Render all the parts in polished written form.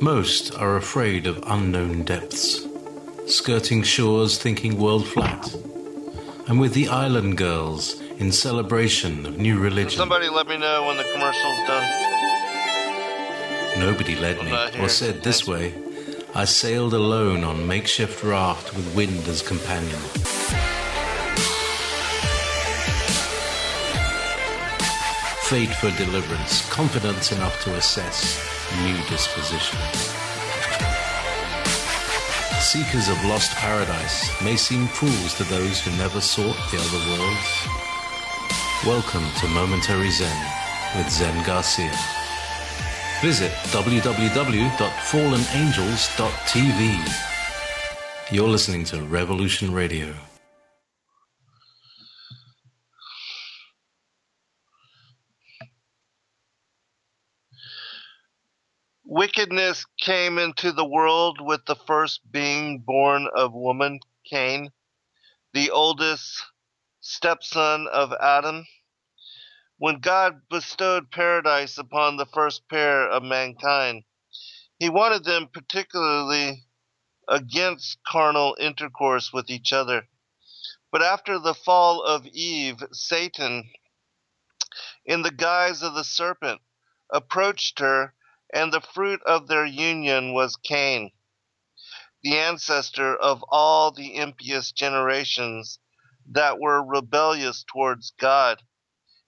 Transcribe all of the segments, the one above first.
Most are afraid of unknown depths, skirting shores thinking world flat, and with the island girls in celebration of new religion. Somebody let me know when the commercial's done. Nobody led me or said this way. I sailed alone on makeshift raft with wind as companion. Fate for deliverance, confidence enough to assess new disposition. Seekers of lost paradise may seem fools to those who never sought the other worlds. Welcome to Momentary Zen with Zen Garcia. Visit www.fallenangels.tv. You're listening to Revolution Radio. Wickedness came into the world with the first being born of woman, Cain, the oldest stepson of Adam. When God bestowed paradise upon the first pair of mankind, he wanted them particularly against carnal intercourse with each other. But after the fall of Eve, Satan, in the guise of the serpent, approached her, and the fruit of their union was Cain, the ancestor of all the impious generations that were rebellious towards God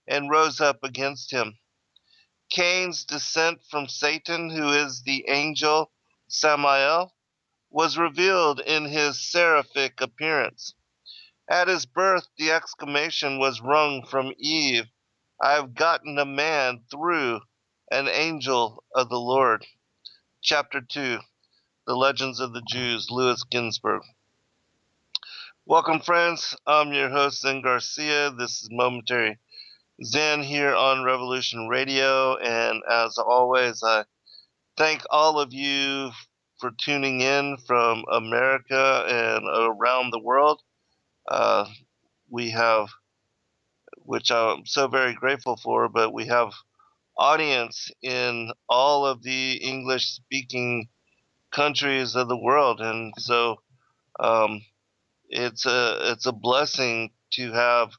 and rose up against him. Cain's descent from Satan, who is the angel Samael, was revealed in his seraphic appearance. At his birth, the exclamation was wrung from Eve, I have gotten a man through an angel of the Lord. Chapter 2, The Legends of the Jews, Louis Ginsburg. Welcome, friends. I'm your host, Zen Garcia. This is Momentary Zen here on Revolution Radio, and as always, I thank all of you for tuning in from America and around the world. We have, which I'm so very grateful for, but we have audience in all of the English-speaking countries of the world, and so it's a blessing to have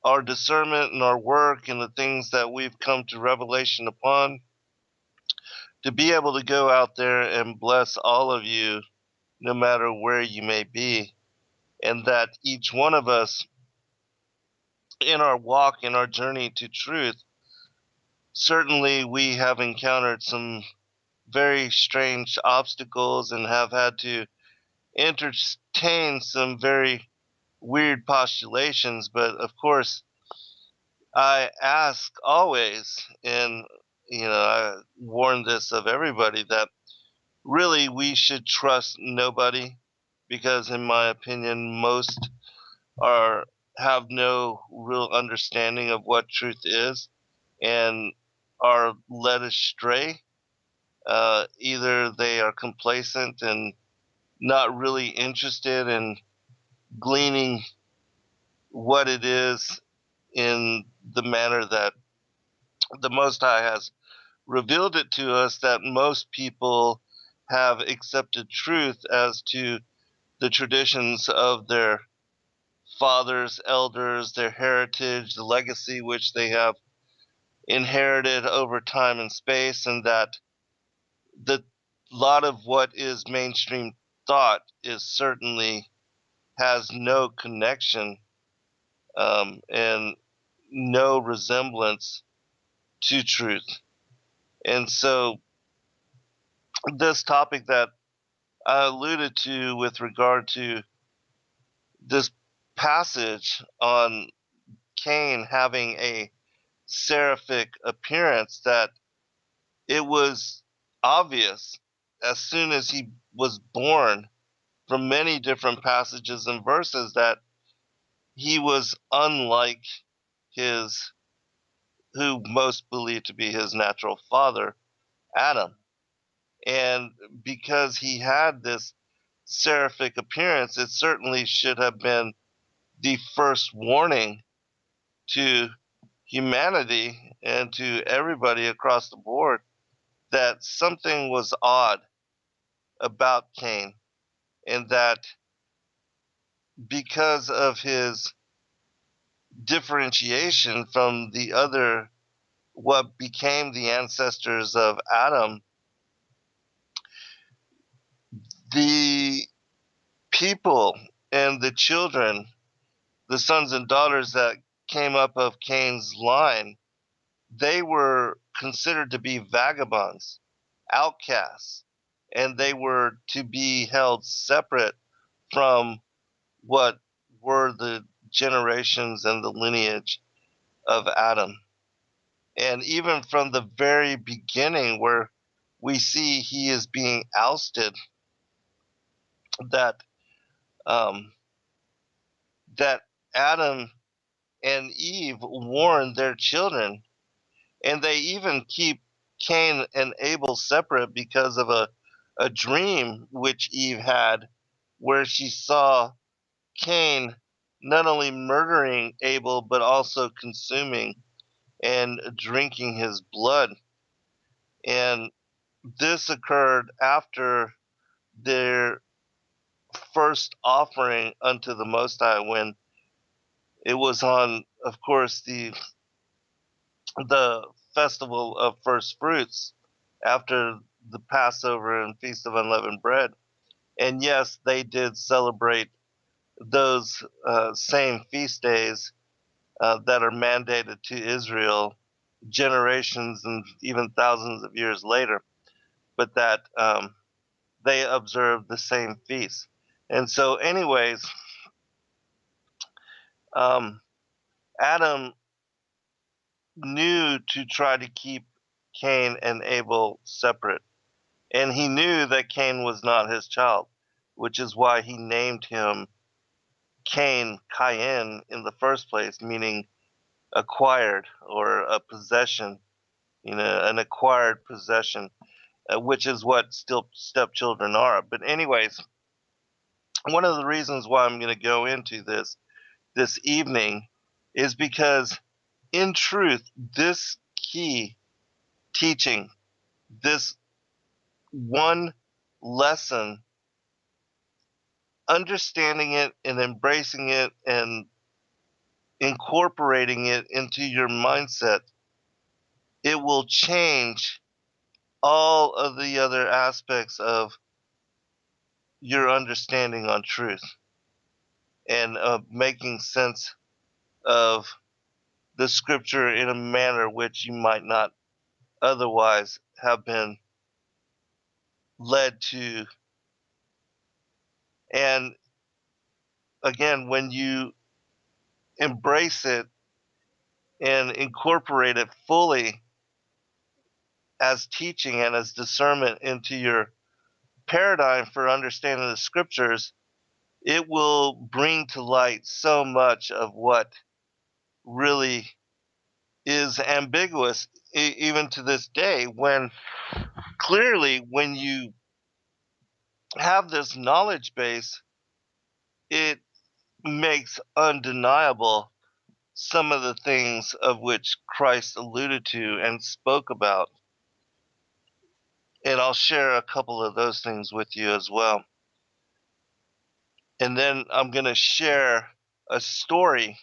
our discernment and our work and the things that we've come to revelation upon, to be able to go out there and bless all of you, no matter where you may be, and that each one of us in our walk, in our journey to truth, certainly we have encountered some very strange obstacles and have had to entertain some very weird postulations, but of course, I ask always, and I warn this of everybody, that really we should trust nobody, because in my opinion, most have no real understanding of what truth is and are led astray. Either they are complacent and not really interested in gleaning what it is in the manner that the Most High has revealed it to us, that most people have accepted truth as to the traditions of their fathers, elders, their heritage, the legacy which they have inherited over time and space, and that the lot of what is mainstream thought is certainly has no connection and no resemblance to truth. And so this topic that I alluded to with regard to this passage on Cain having a seraphic appearance, that it was obvious as soon as he was born from many different passages and verses that he was unlike his, who most believe to be his natural father, Adam. And because he had this seraphic appearance, it certainly should have been the first warning to humanity and to everybody across the board that something was odd about Cain, and that because of his differentiation from the other, what became the ancestors of Adam, the people and the children, the sons and daughters that came up of Cain's line, they were considered to be vagabonds, outcasts, and they were to be held separate from what were the generations and the lineage of Adam. And even from the very beginning, where we see he is being ousted, that um, that Adam and Eve warn their children, and they even keep Cain and Abel separate because of a dream which Eve had, where she saw Cain not only murdering Abel but also consuming and drinking his blood. And this occurred after their first offering unto the Most High, when it was on, of course, the festival of first fruits after the Passover and Feast of Unleavened Bread. And yes, they did celebrate those same feast days that are mandated to Israel generations and even thousands of years later, but that they observe the same feast. And so, anyways, um, Adam knew to try to keep Cain and Abel separate. And he knew that Cain was not his child, which is why he named him Cain in the first place, meaning acquired or a possession, an acquired possession, which is what still stepchildren are. But anyways, one of the reasons why I'm going to go into this evening is because, in truth, this key teaching, this one lesson, understanding it and embracing it and incorporating it into your mindset, it will change all of the other aspects of your understanding on truth and making sense of the scripture in a manner which you might not otherwise have been led to. And again, when you embrace it and incorporate it fully as teaching and as discernment into your paradigm for understanding the scriptures, it will bring to light so much of what really is ambiguous, even to this day, when clearly, when you have this knowledge base, it makes undeniable some of the things of which Christ alluded to and spoke about. And I'll share a couple of those things with you as well. And then I'm going to share a story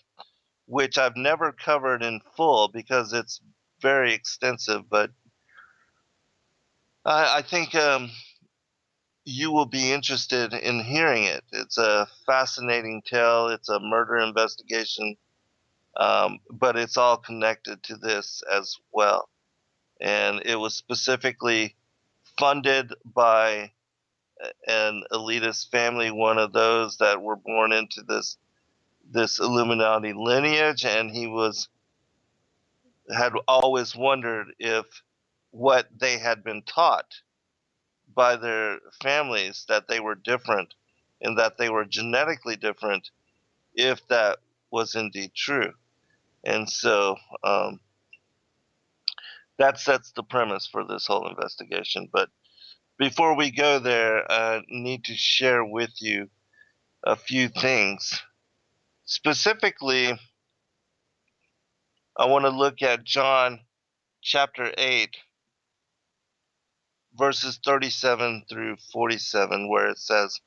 which I've never covered in full because it's very extensive, but I think you will be interested in hearing it. It's a fascinating tale. It's a murder investigation, but it's all connected to this as well. And it was specifically funded by an elitist family, one of those that were born into this Illuminati lineage, and he had always wondered if what they had been taught by their families, that they were different and that they were genetically different, if that was indeed true. And so that sets the premise for this whole investigation. But before we go there, I need to share with you a few things. Specifically, I want to look at John chapter 8, verses 37 through 47, where it says,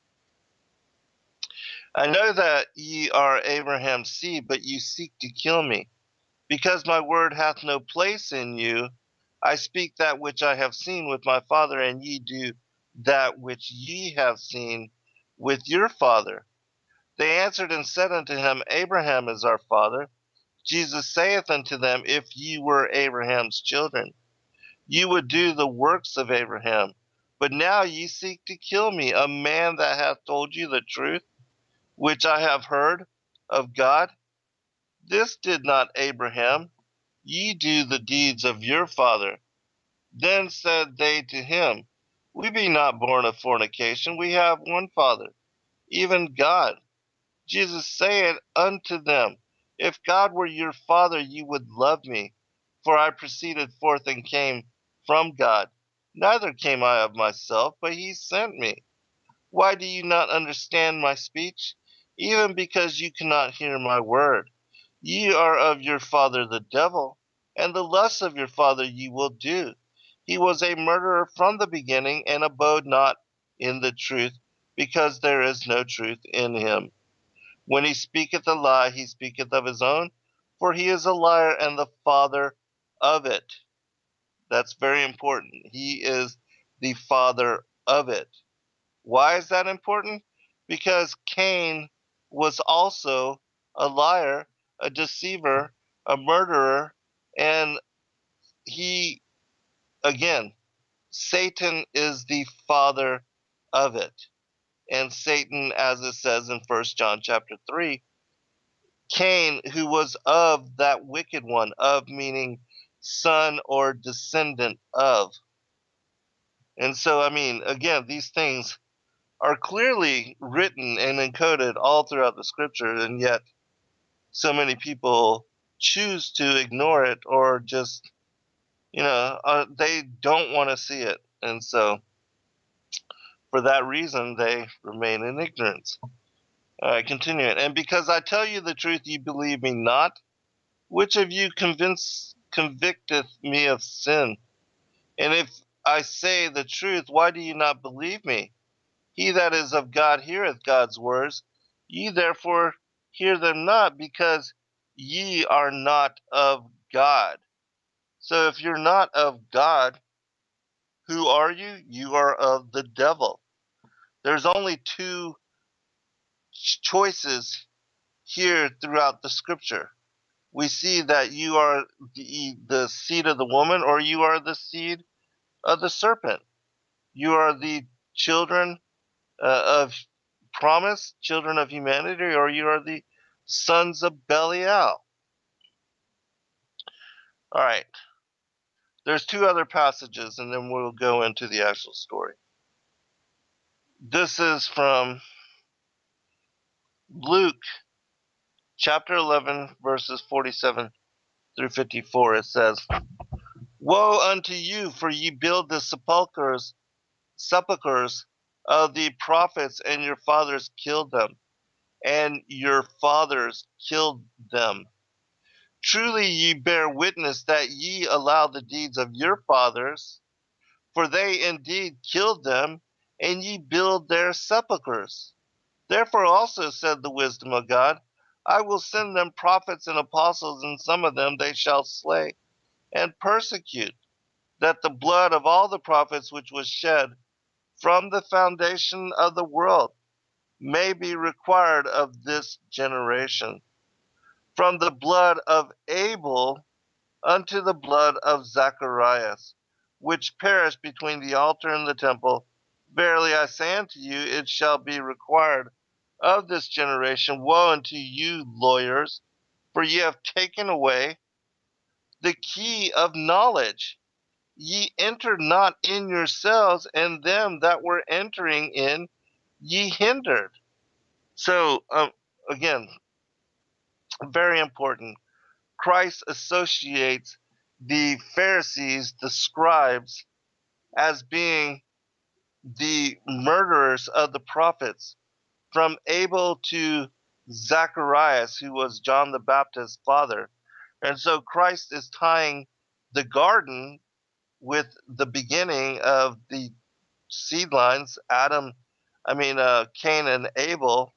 I know that ye are Abraham's seed, but ye seek to kill me. Because my word hath no place in you, I speak that which I have seen with my father, and ye do that which ye have seen with your father. They answered and said unto him, Abraham is our father. Jesus saith unto them, If ye were Abraham's children, ye would do the works of Abraham. But now ye seek to kill me, a man that hath told you the truth, which I have heard of God. This did not Abraham. Ye do the deeds of your father. Then said they to him, We be not born of fornication, we have one Father, even God. Jesus saith unto them, If God were your Father, ye would love me, for I proceeded forth and came from God. Neither came I of myself, but he sent me. Why do you not understand my speech? Even because you cannot hear my word. Ye are of your father the devil, and the lusts of your father ye will do. He was a murderer from the beginning, and abode not in the truth, because there is no truth in him. When he speaketh a lie, he speaketh of his own, for he is a liar and the father of it. That's very important. He is the father of it. Why is that important? Because Cain was also a liar, a deceiver, a murderer, and he, again, Satan is the father of it. And Satan, as it says in 1 John chapter 3, Cain, who was of that wicked one, of meaning son or descendant of. And so, I mean, again, these things are clearly written and encoded all throughout the scripture, and yet so many people choose to ignore it or just, they don't want to see it. And so, for that reason, they remain in ignorance. Continuing. And because I tell you the truth, ye believe me not. Which of you convicteth me of sin? And if I say the truth, why do you not believe me? He that is of God heareth God's words. Ye therefore hear them not, because ye are not of God. So if you're not of God, who are you? You are of the devil. There's only two choices here throughout the scripture. We see that you are the seed of the woman, or you are the seed of the serpent. You are the children of promise, children of humanity, or you are the sons of Belial. All right. There's two other passages, and then we'll go into the actual story. This is from Luke chapter 11, verses 47 through 54. It says, Woe unto you, for ye build the sepulchres of the prophets, and your fathers killed them, and your fathers killed them. Truly ye bear witness that ye allow the deeds of your fathers, for they indeed killed them, and ye build their sepulchres. Therefore also said the wisdom of God, I will send them prophets and apostles, and some of them they shall slay and persecute, that the blood of all the prophets which was shed from the foundation of the world may be required of this generation. From the blood of Abel unto the blood of Zacharias, which perished between the altar and the temple. Verily I say unto you, it shall be required of this generation. Woe unto you, lawyers, for ye have taken away the key of knowledge. Ye entered not in yourselves, and them that were entering in ye hindered. So, again, very important. Christ associates the Pharisees, the scribes, as being the murderers of the prophets, from Abel to Zacharias, who was John the Baptist's father. And so Christ is tying the garden with the beginning of the seed lines, Cain and Abel,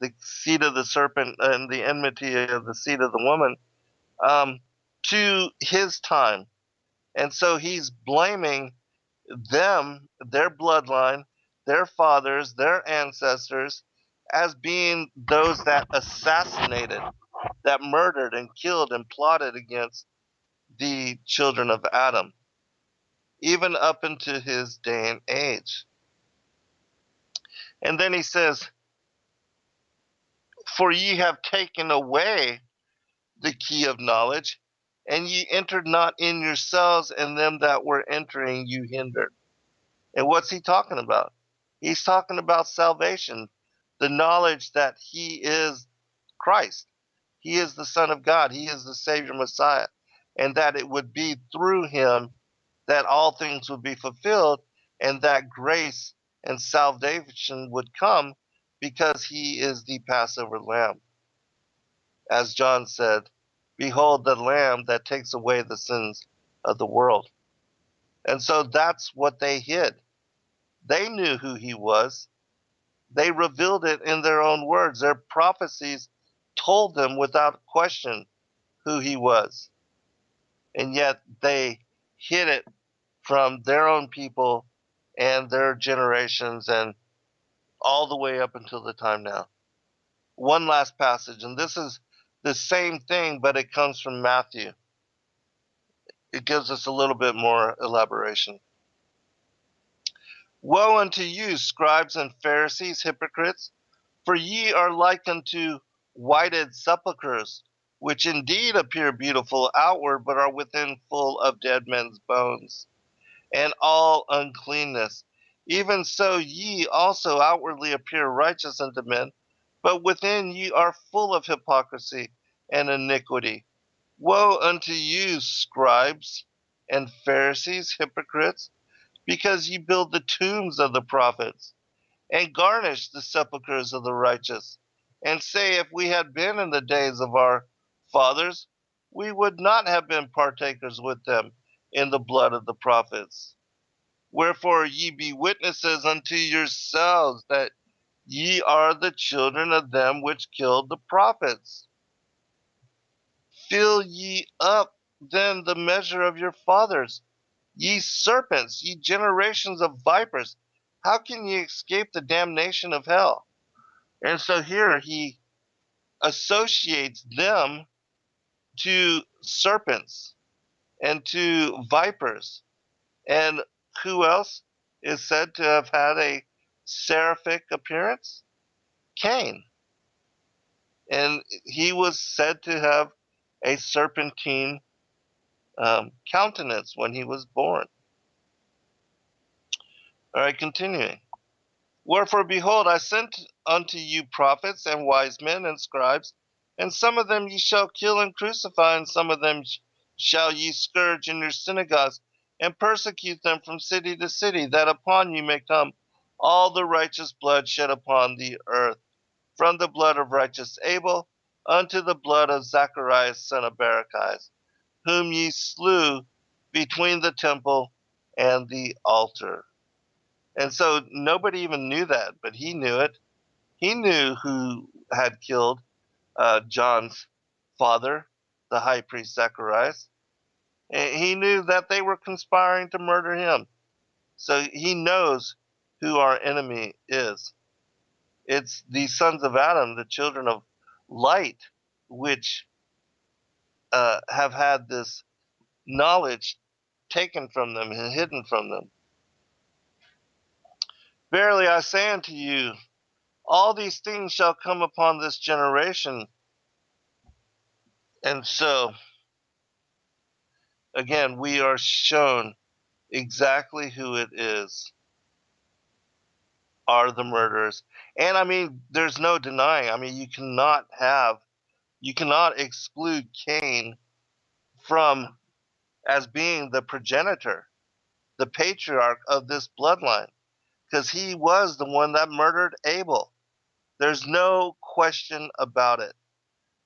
the seed of the serpent and the enmity of the seed of the woman, to his time. And so he's blaming them, their bloodline, their fathers, their ancestors, as being those that assassinated, that murdered and killed and plotted against the children of Adam, even up into his day and age. And then he says, "For ye have taken away the key of knowledge, and ye entered not in yourselves, and them that were entering you hindered." And what's he talking about? He's talking about salvation, the knowledge that he is Christ. He is the Son of God. He is the Savior Messiah. And that it would be through him that all things would be fulfilled, and that grace and salvation would come because he is the Passover lamb. As John said, "Behold the lamb that takes away the sins of the world." And so that's what they hid. They knew who he was. They revealed it in their own words. Their prophecies told them without question who he was. And yet they hid it from their own people and their generations, and all the way up until the time now. One last passage, and this is the same thing, but it comes from Matthew. It gives us a little bit more elaboration. "Woe unto you, scribes and Pharisees, hypocrites! For ye are like unto whited sepulchres, which indeed appear beautiful outward, but are within full of dead men's bones, and all uncleanness. Even so ye also outwardly appear righteous unto men, but within ye are full of hypocrisy and iniquity. Woe unto you, scribes and Pharisees, hypocrites! Because ye build the tombs of the prophets, and garnish the sepulchres of the righteous, and say, If we had been in the days of our fathers, we would not have been partakers with them in the blood of the prophets. Wherefore ye be witnesses unto yourselves that ye are the children of them which killed the prophets. Fill ye up then the measure of your fathers. Ye serpents, ye generations of vipers, how can ye escape the damnation of hell?" And so here he associates them to serpents and to vipers. And who else is said to have had a seraphic appearance? Cain. And he was said to have a serpentine countenance when he was born. All right, continuing. "Wherefore, behold, I sent unto you prophets and wise men and scribes, and some of them ye shall kill and crucify, and some of them shall ye scourge in your synagogues, and persecute them from city to city, that upon you may come all the righteous blood shed upon the earth, from the blood of righteous Abel unto the blood of Zacharias son of Barachias, whom ye slew between the temple and the altar." And so nobody even knew that, but he knew it. He knew who had killed John's father, the high priest Zacharias. And he knew that they were conspiring to murder him. So he knows who our enemy is. It's the sons of Adam, the children of light, which have had this knowledge taken from them and hidden from them. "Verily I say unto you, all these things shall come upon this generation." And so, again, we are shown exactly who it is are the murderers. And I mean, there's no denying. I mean, you cannot exclude Cain from as being the progenitor, the patriarch of this bloodline, because he was the one that murdered Abel. There's no question about it.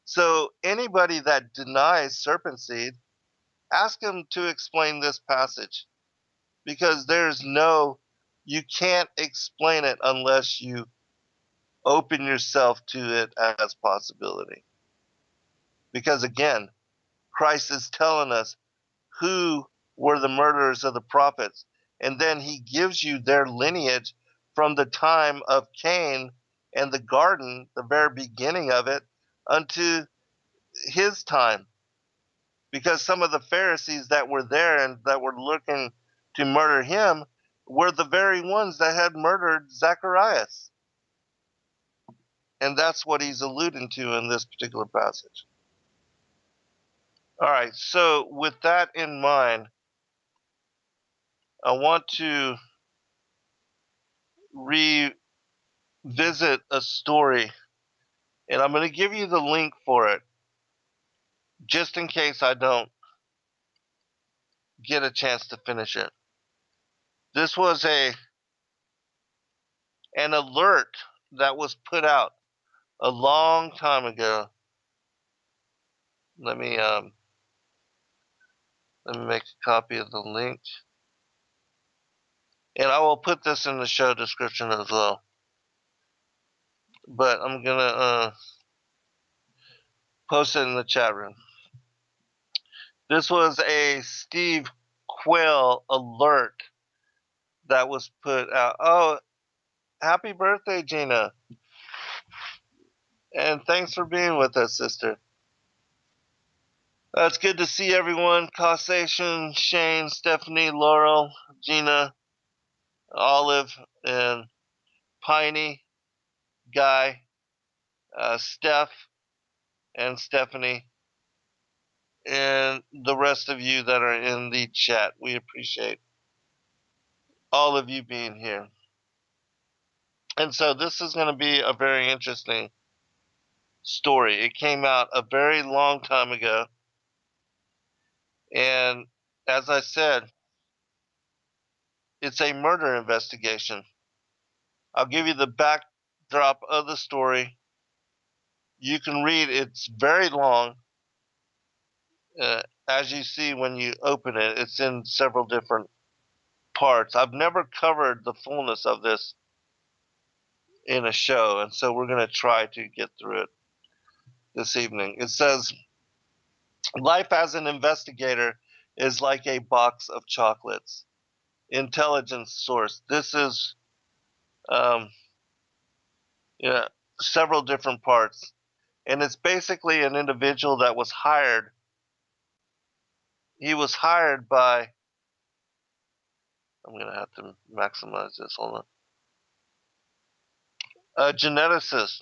So anybody that denies serpent seed, ask him to explain this passage. because you can't explain it unless you open yourself to it as possibility. Because again, Christ is telling us who were the murderers of the prophets, and then he gives you their lineage from the time of Cain and the garden, the very beginning of it, unto his time. Because some of the Pharisees that were there and that were looking to murder him were the very ones that had murdered Zacharias. And that's what he's alluding to in this particular passage. All right, so with that in mind, I want to revisit a story, and I'm going to give you the link for it, just in case I don't get a chance to finish it. This was an alert that was put out a long time ago. Let me make a copy of the link, and I will put this in the show description as well. But I'm gonna post it in the chat room. This was a Steve Quayle alert that was put out. Oh, happy birthday, Gina! And thanks for being with us, sister. It's good to see everyone. Causation, Shane, Stephanie, Laurel, Gina, Olive, and Piney, Guy, Steph, and Stephanie, and the rest of you that are in the chat. We appreciate all of you being here. And so this is going to be a very interesting story. It came out a very long time ago. And as I said, it's a murder investigation. I'll give you the backdrop of the story. You can read, it's very long. As you see when you open it, it's in several different parts. I've never covered the fullness of this in a show, and so we're going to try to get through it this evening. It says, life as an investigator is like a box of chocolates. Intelligence source. This is several different parts. And it's basically an individual that was hired. He was hired by, I'm going to have to maximize this, hold on. A geneticist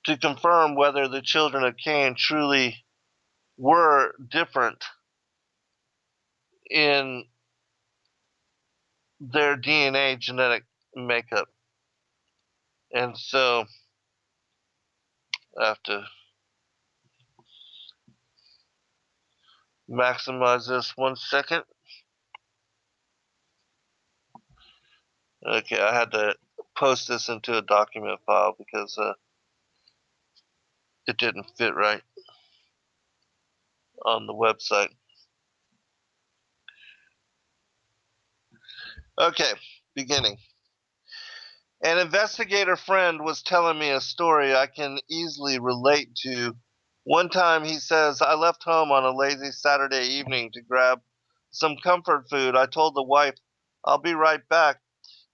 to confirm whether the children of Cain truly were different in their DNA genetic makeup. And so I have to maximize this 1 second. Okay, I had to post this into a document file because it didn't fit right on the website. Okay, beginning. An investigator friend was telling me a story I can easily relate to. One time he says, I left home on a lazy Saturday evening to grab some comfort food. I told the wife, I'll be right back.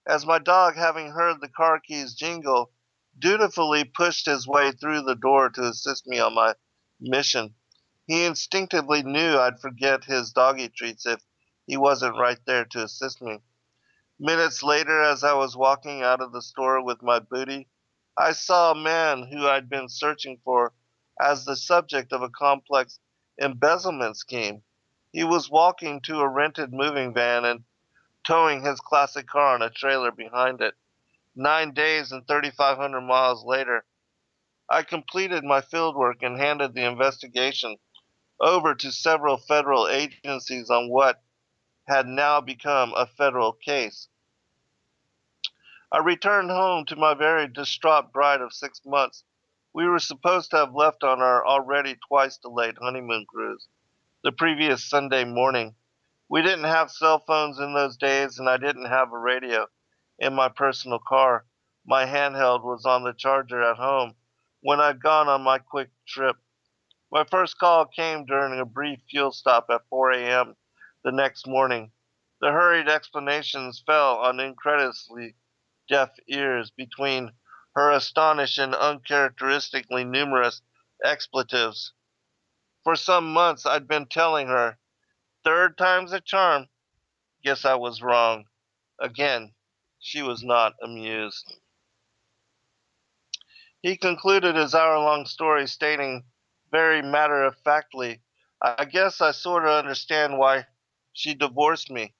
As my dog, having heard the car keys jingle, dutifully pushed his way through the door to assist me on my mission. He instinctively knew I'd forget his doggy treats if he wasn't right there to assist me. Minutes later, as I was walking out of the store with my booty, I saw a man who I'd been searching for as the subject of a complex embezzlement scheme. He was walking to a rented moving van and towing his classic car on a trailer behind it. 9 days and 3,500 miles later, I completed my fieldwork and handed the investigation over to several federal agencies on what had now become a federal case. I returned home to my very distraught bride of 6 months. We were supposed to have left on our already twice delayed honeymoon cruise the previous Sunday morning. We didn't have cell phones in those days, and I didn't have a radio in my personal car. My handheld was on the charger at home when I'd gone on my quick trip. My first call came during a brief fuel stop at 4 a.m. the next morning. The hurried explanations fell on incredulously deaf ears between her astonished and uncharacteristically numerous expletives. For some months I'd been telling her, third time's a charm. Guess I was wrong. Again, she was not amused. He concluded his hour-long story stating very matter-of-factly, I guess I sort of understand why she divorced me.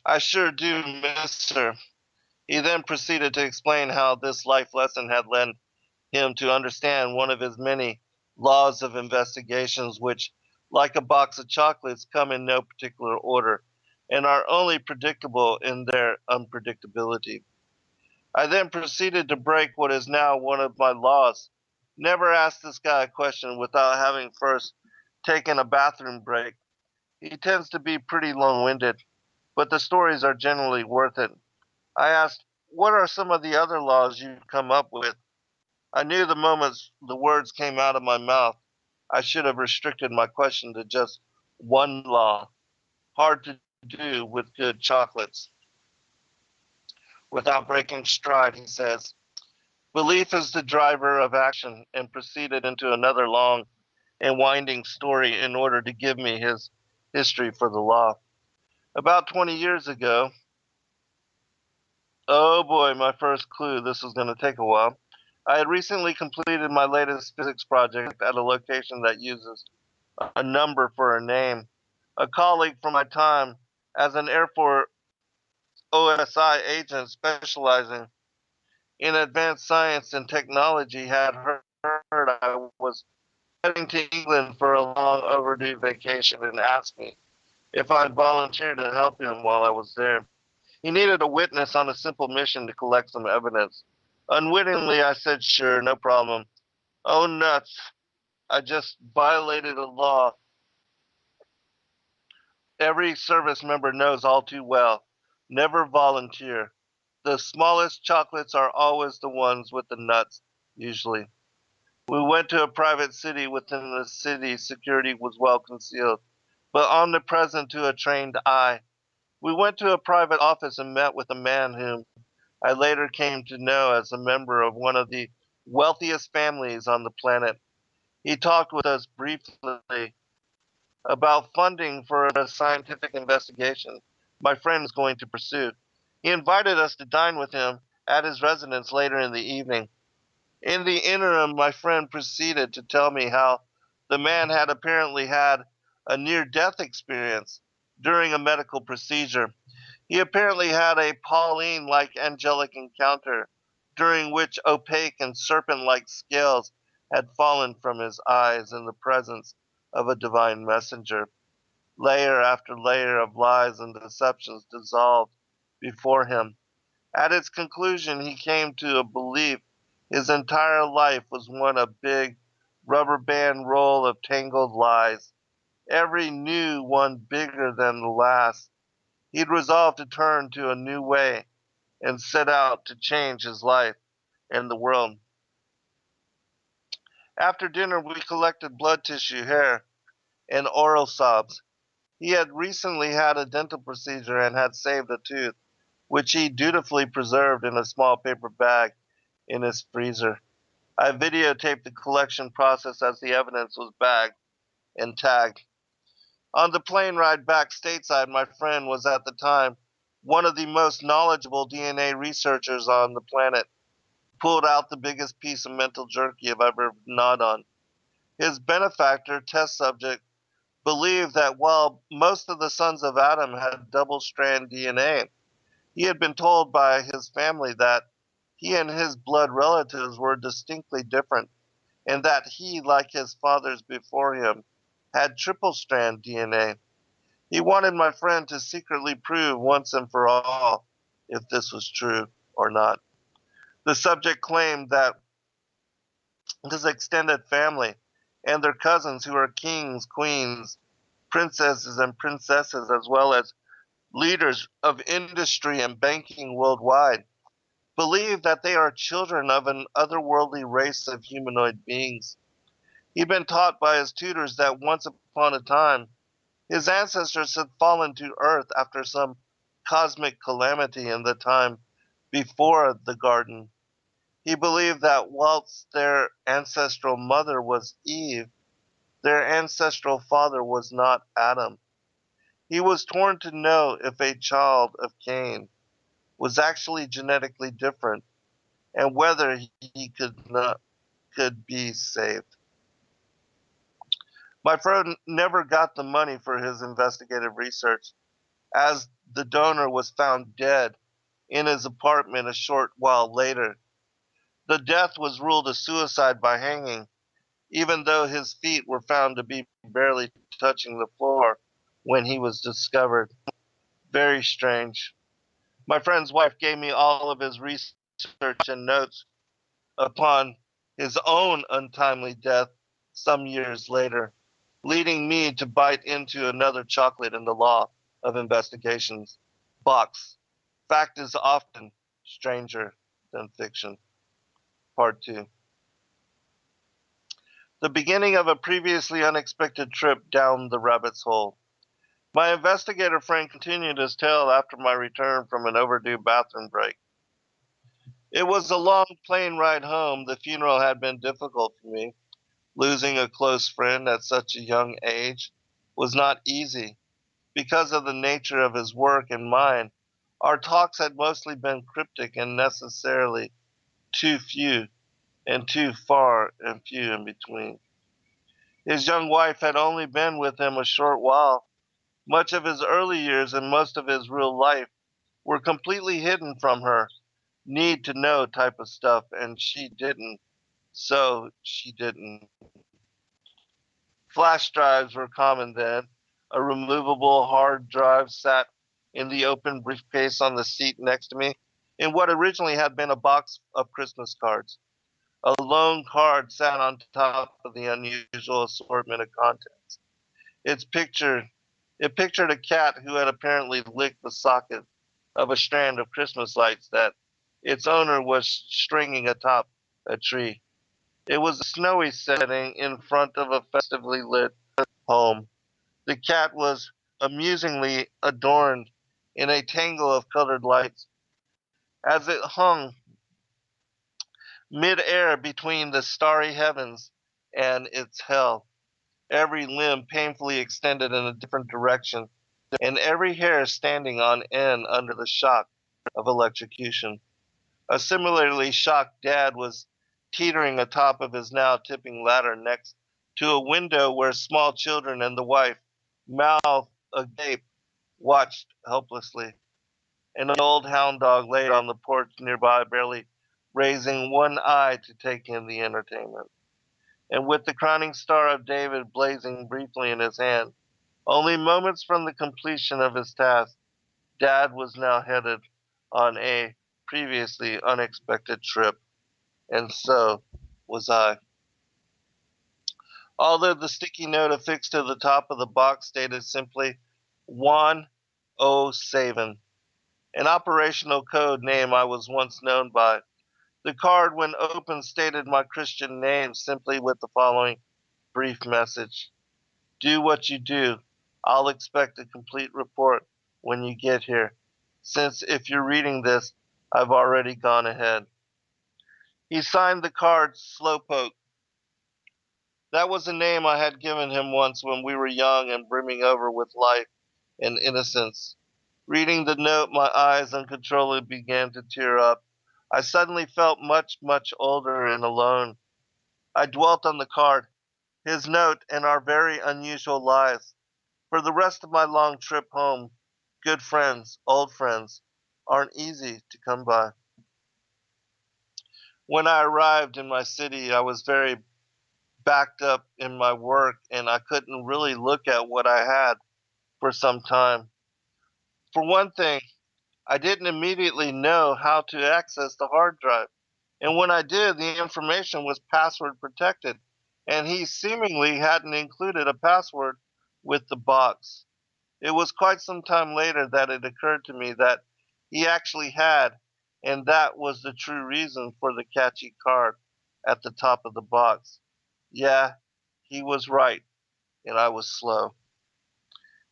I sure do miss her. He then proceeded to explain how this life lesson had led him to understand one of his many laws of investigations, which, like a box of chocolates, come in no particular order and are only predictable in their unpredictability. I then proceeded to break what is now one of my laws. Never ask this guy a question without having first taken a bathroom break. He tends to be pretty long-winded, but the stories are generally worth it. I asked, what are some of the other laws you've come up with? I knew the moment the words came out of my mouth, I should have restricted my question to just one law. Hard to do with good chocolates. Without breaking stride, he says, belief is the driver of action, and proceeded into another long and winding story in order to give me his history for the law. About 20 years ago, oh boy, my first clue, this was going to take a while. I had recently completed my latest physics project at a location that uses a number for a name. A colleague from my time as an Air Force OSI agent specializing in advanced science and technology had heard I was heading to England for a long overdue vacation and asked me if I'd volunteer to help him while I was there. He needed a witness on a simple mission to collect some evidence. Unwittingly, I said, sure, no problem. Oh, nuts. I just violated a law every service member knows all too well. Never volunteer. The smallest chocolates are always the ones with the nuts, usually. We went to a private city. Within the city, security was well concealed, but omnipresent to a trained eye. We went to a private office and met with a man whom I later came to know as a member of one of the wealthiest families on the planet. He talked with us briefly about funding for a scientific investigation my friend is going to pursue. He invited us to dine with him at his residence later in the evening. In the interim, my friend proceeded to tell me how the man had apparently had a near-death experience during a medical procedure. He apparently had a Pauline-like angelic encounter during which opaque and serpent-like scales had fallen from his eyes in the presence of a divine messenger. Layer after layer of lies and deceptions dissolved before him. At its conclusion, he came to a belief his entire life was one big rubber band roll of tangled lies, every new one bigger than the last. He'd resolved to turn to a new way and set out to change his life and the world. After dinner, we collected blood tissue, hair, and oral swabs. He had recently had a dental procedure and had saved a tooth, which he dutifully preserved in a small paper bag in his freezer. I videotaped the collection process as the evidence was bagged and tagged. On the plane ride back stateside, my friend was at the time one of the most knowledgeable DNA researchers on the planet. Pulled out the biggest piece of mental-Jerkey I've ever gnawed on. His benefactor, test subject, believed that while most of the sons of Adam had double-strand DNA, he had been told by his family that he and his blood relatives were distinctly different, and that he, like his fathers before him, had triple-strand DNA. He wanted my friend to secretly prove once and for all if this was true or not. The subject claimed that his extended family and their cousins, who are kings, queens, princesses and princesses, as well as leaders of industry and banking worldwide, believe that they are children of an otherworldly race of humanoid beings. He'd been taught by his tutors that once upon a time, his ancestors had fallen to earth after some cosmic calamity in the time before the garden. He believed that whilst their ancestral mother was Eve, their ancestral father was not Adam. He was torn to know if a child of Cain was actually genetically different and whether he could be saved. My friend never got the money for his investigative research, as the donor was found dead in his apartment a short while later. The death was ruled a suicide by hanging, even though his feet were found to be barely touching the floor when he was discovered. Very strange. My friend's wife gave me all of his research and notes upon his own untimely death some years later, leading me to bite into another chocolate in the law of investigations box. Fact is often stranger than fiction. Part 2. The beginning of a previously unexpected trip down the rabbit's hole. My investigator friend continued his tale after my return from an overdue bathroom break. It was a long plane ride home. The funeral had been difficult for me. Losing a close friend at such a young age was not easy. Because of the nature of his work and mine, our talks had mostly been cryptic and necessarily too few and too far and few in between. His young wife had only been with him a short while. Much of his early years and most of his real life were completely hidden from her. Need to know type of stuff, and she didn't. So she didn't. Flash drives were common then. A removable hard drive sat in the open briefcase on the seat next to me in what originally had been a box of Christmas cards. A lone card sat on top of the unusual assortment of contents. Its picture It pictured a cat who had apparently licked the socket of a strand of Christmas lights that its owner was stringing atop a tree. It was a snowy setting in front of a festively lit home. The cat was amusingly adorned in a tangle of colored lights as it hung mid-air between the starry heavens and its hell, every limb painfully extended in a different direction, and every hair standing on end under the shock of electrocution. A similarly shocked dad was teetering atop of his now tipping ladder next to a window where small children and the wife, mouth agape, watched helplessly. An old hound dog lay on the porch nearby, barely raising one eye to take in the entertainment. And with the crowning star of David blazing briefly in his hand, only moments from the completion of his task, Dad was now headed on a previously unexpected trip, and so was I. Although the sticky note affixed to the top of the box stated simply 107, an operational code name I was once known by, the card, when opened, stated my Christian name simply with the following brief message: do what you do. I'll expect a complete report when you get here, since if you're reading this, I've already gone ahead. He signed the card Slowpoke. That was a name I had given him once when we were young and brimming over with life and innocence. Reading the note, my eyes uncontrollably began to tear up. I suddenly felt much, much older and alone. I dwelt on the card, his note, and our very unusual lives. For the rest of my long trip home, good friends, old friends, aren't easy to come by. When I arrived in my city, I was very backed up in my work and I couldn't really look at what I had for some time. For one thing, I didn't immediately know how to access the hard drive. And when I did, the information was password protected. And he seemingly hadn't included a password with the box. It was quite some time later that it occurred to me that he actually had, and that was the true reason for the catchy card at the top of the box. Yeah, he was right, and I was slow.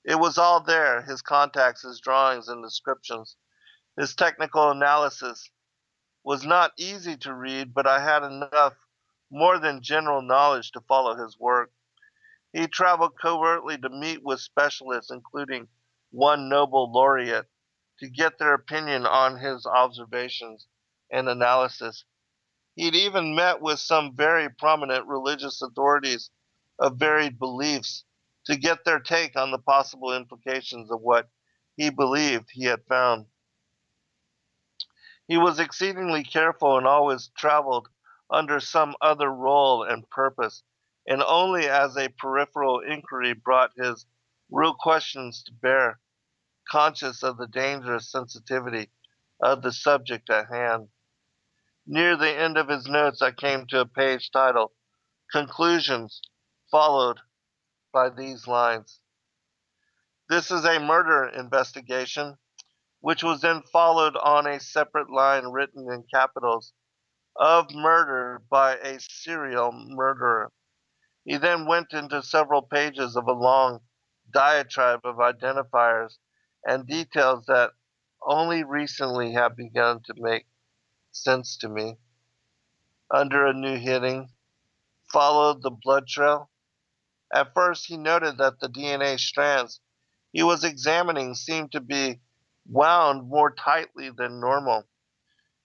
It was all there, his contacts, his drawings and descriptions. His technical analysis was not easy to read, but I had enough more than general knowledge to follow his work. He traveled covertly to meet with specialists, including one Nobel laureate, to get their opinion on his observations and analysis. He'd even met with some very prominent religious authorities of varied beliefs to get their take on the possible implications of what he believed he had found. He was exceedingly careful and always traveled under some other role and purpose, and only as a peripheral inquiry brought his real questions to bear, conscious of the dangerous sensitivity of the subject at hand. Near the end of his notes, I came to a page titled Conclusions, followed by these lines. This is a murder investigation, which was then followed on a separate line written in capitals of murder by a serial murderer. He then went into several pages of a long diatribe of identifiers and details that only recently have begun to make sense to me. Under a new heading, followed the blood trail. At first, he noted that the DNA strands he was examining seemed to be wound more tightly than normal.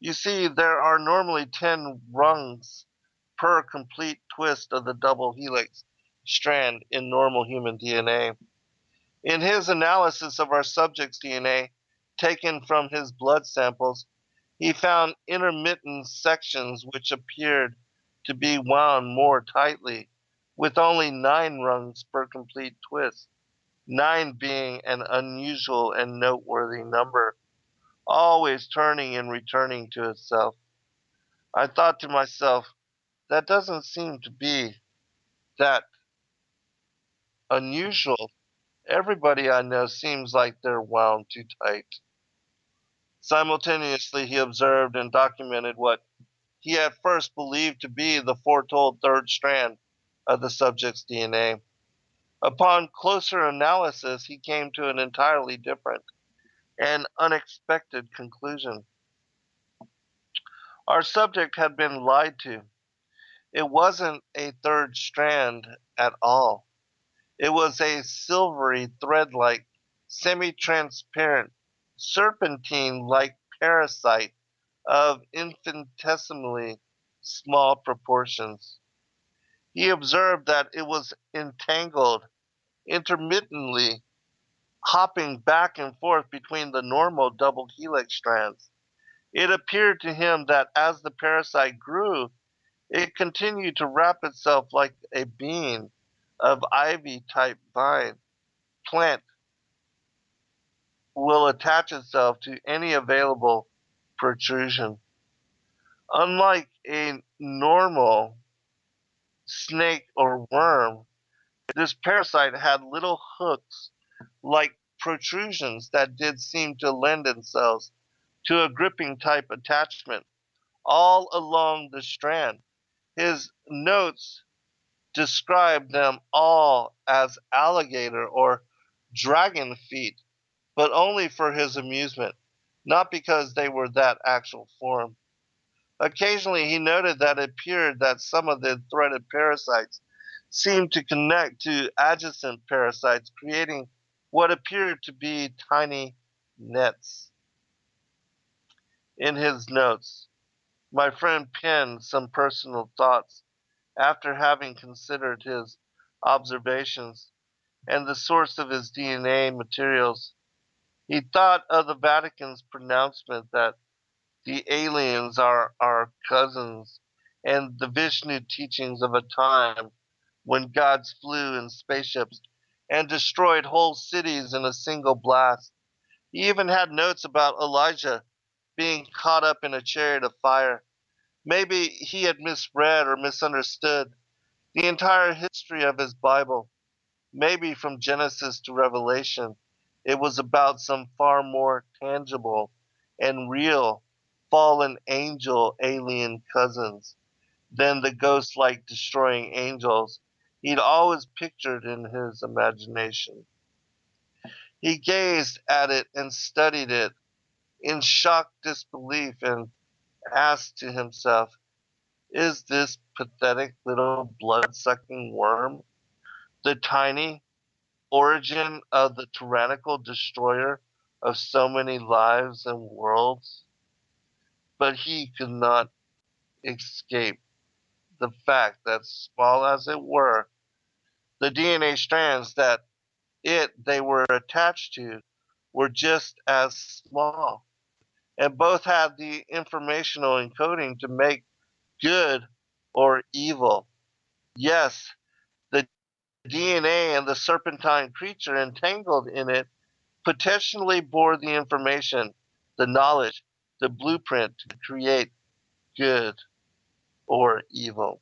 You see, there are normally 10 rungs per complete twist of the double helix strand in normal human DNA. In his analysis of our subject's DNA, taken from his blood samples, he found intermittent sections which appeared to be wound more tightly, with only 9 rungs per complete twist, 9 being an unusual and noteworthy number, always turning and returning to itself. I thought to myself, that doesn't seem to be that unusual. Everybody I know seems like they're wound too tight. Simultaneously, he observed and documented what he at first believed to be the foretold third strand of the subject's DNA. Upon closer analysis, he came to an entirely different and unexpected conclusion. Our subject had been lied to. It wasn't a third strand at all. It was a silvery thread-like, semi-transparent, serpentine-like parasite of infinitesimally small proportions. He observed that it was entangled, intermittently hopping back and forth between the normal double helix strands. It appeared to him that as the parasite grew, it continued to wrap itself like a bean of ivy-type vine plant will attach itself to any available protrusion. Unlike a normal snake or worm, this parasite had little hooks like protrusions that did seem to lend themselves to a gripping type attachment all along the strand. His notes described them all as alligator or dragon feet, but only for his amusement, not because they were that actual form. Occasionally, he noted that it appeared that some of the threaded parasites seemed to connect to adjacent parasites, creating what appeared to be tiny nets. In his notes, my friend penned some personal thoughts after having considered his observations and the source of his DNA materials. He thought of the Vatican's pronouncement that the aliens are our cousins, and the Vishnu teachings of a time when gods flew in spaceships and destroyed whole cities in a single blast. He even had notes about Elijah being caught up in a chariot of fire. Maybe he had misread or misunderstood the entire history of his Bible. maybe from Genesis to Revelation, it was about some far more tangible and real fallen angel alien cousins than the ghost like destroying angels he'd always pictured in his imagination. He gazed at it and studied it in shocked disbelief and asked to himself, is this pathetic little blood sucking worm the tiny origin of the tyrannical destroyer of so many lives and worlds? But he could not escape the fact that, small as it were, the DNA strands that they were attached to were just as small, and both had the informational encoding to make good or evil. Yes, the DNA and the serpentine creature entangled in it potentially bore the information, the knowledge, the blueprint to create good or evil.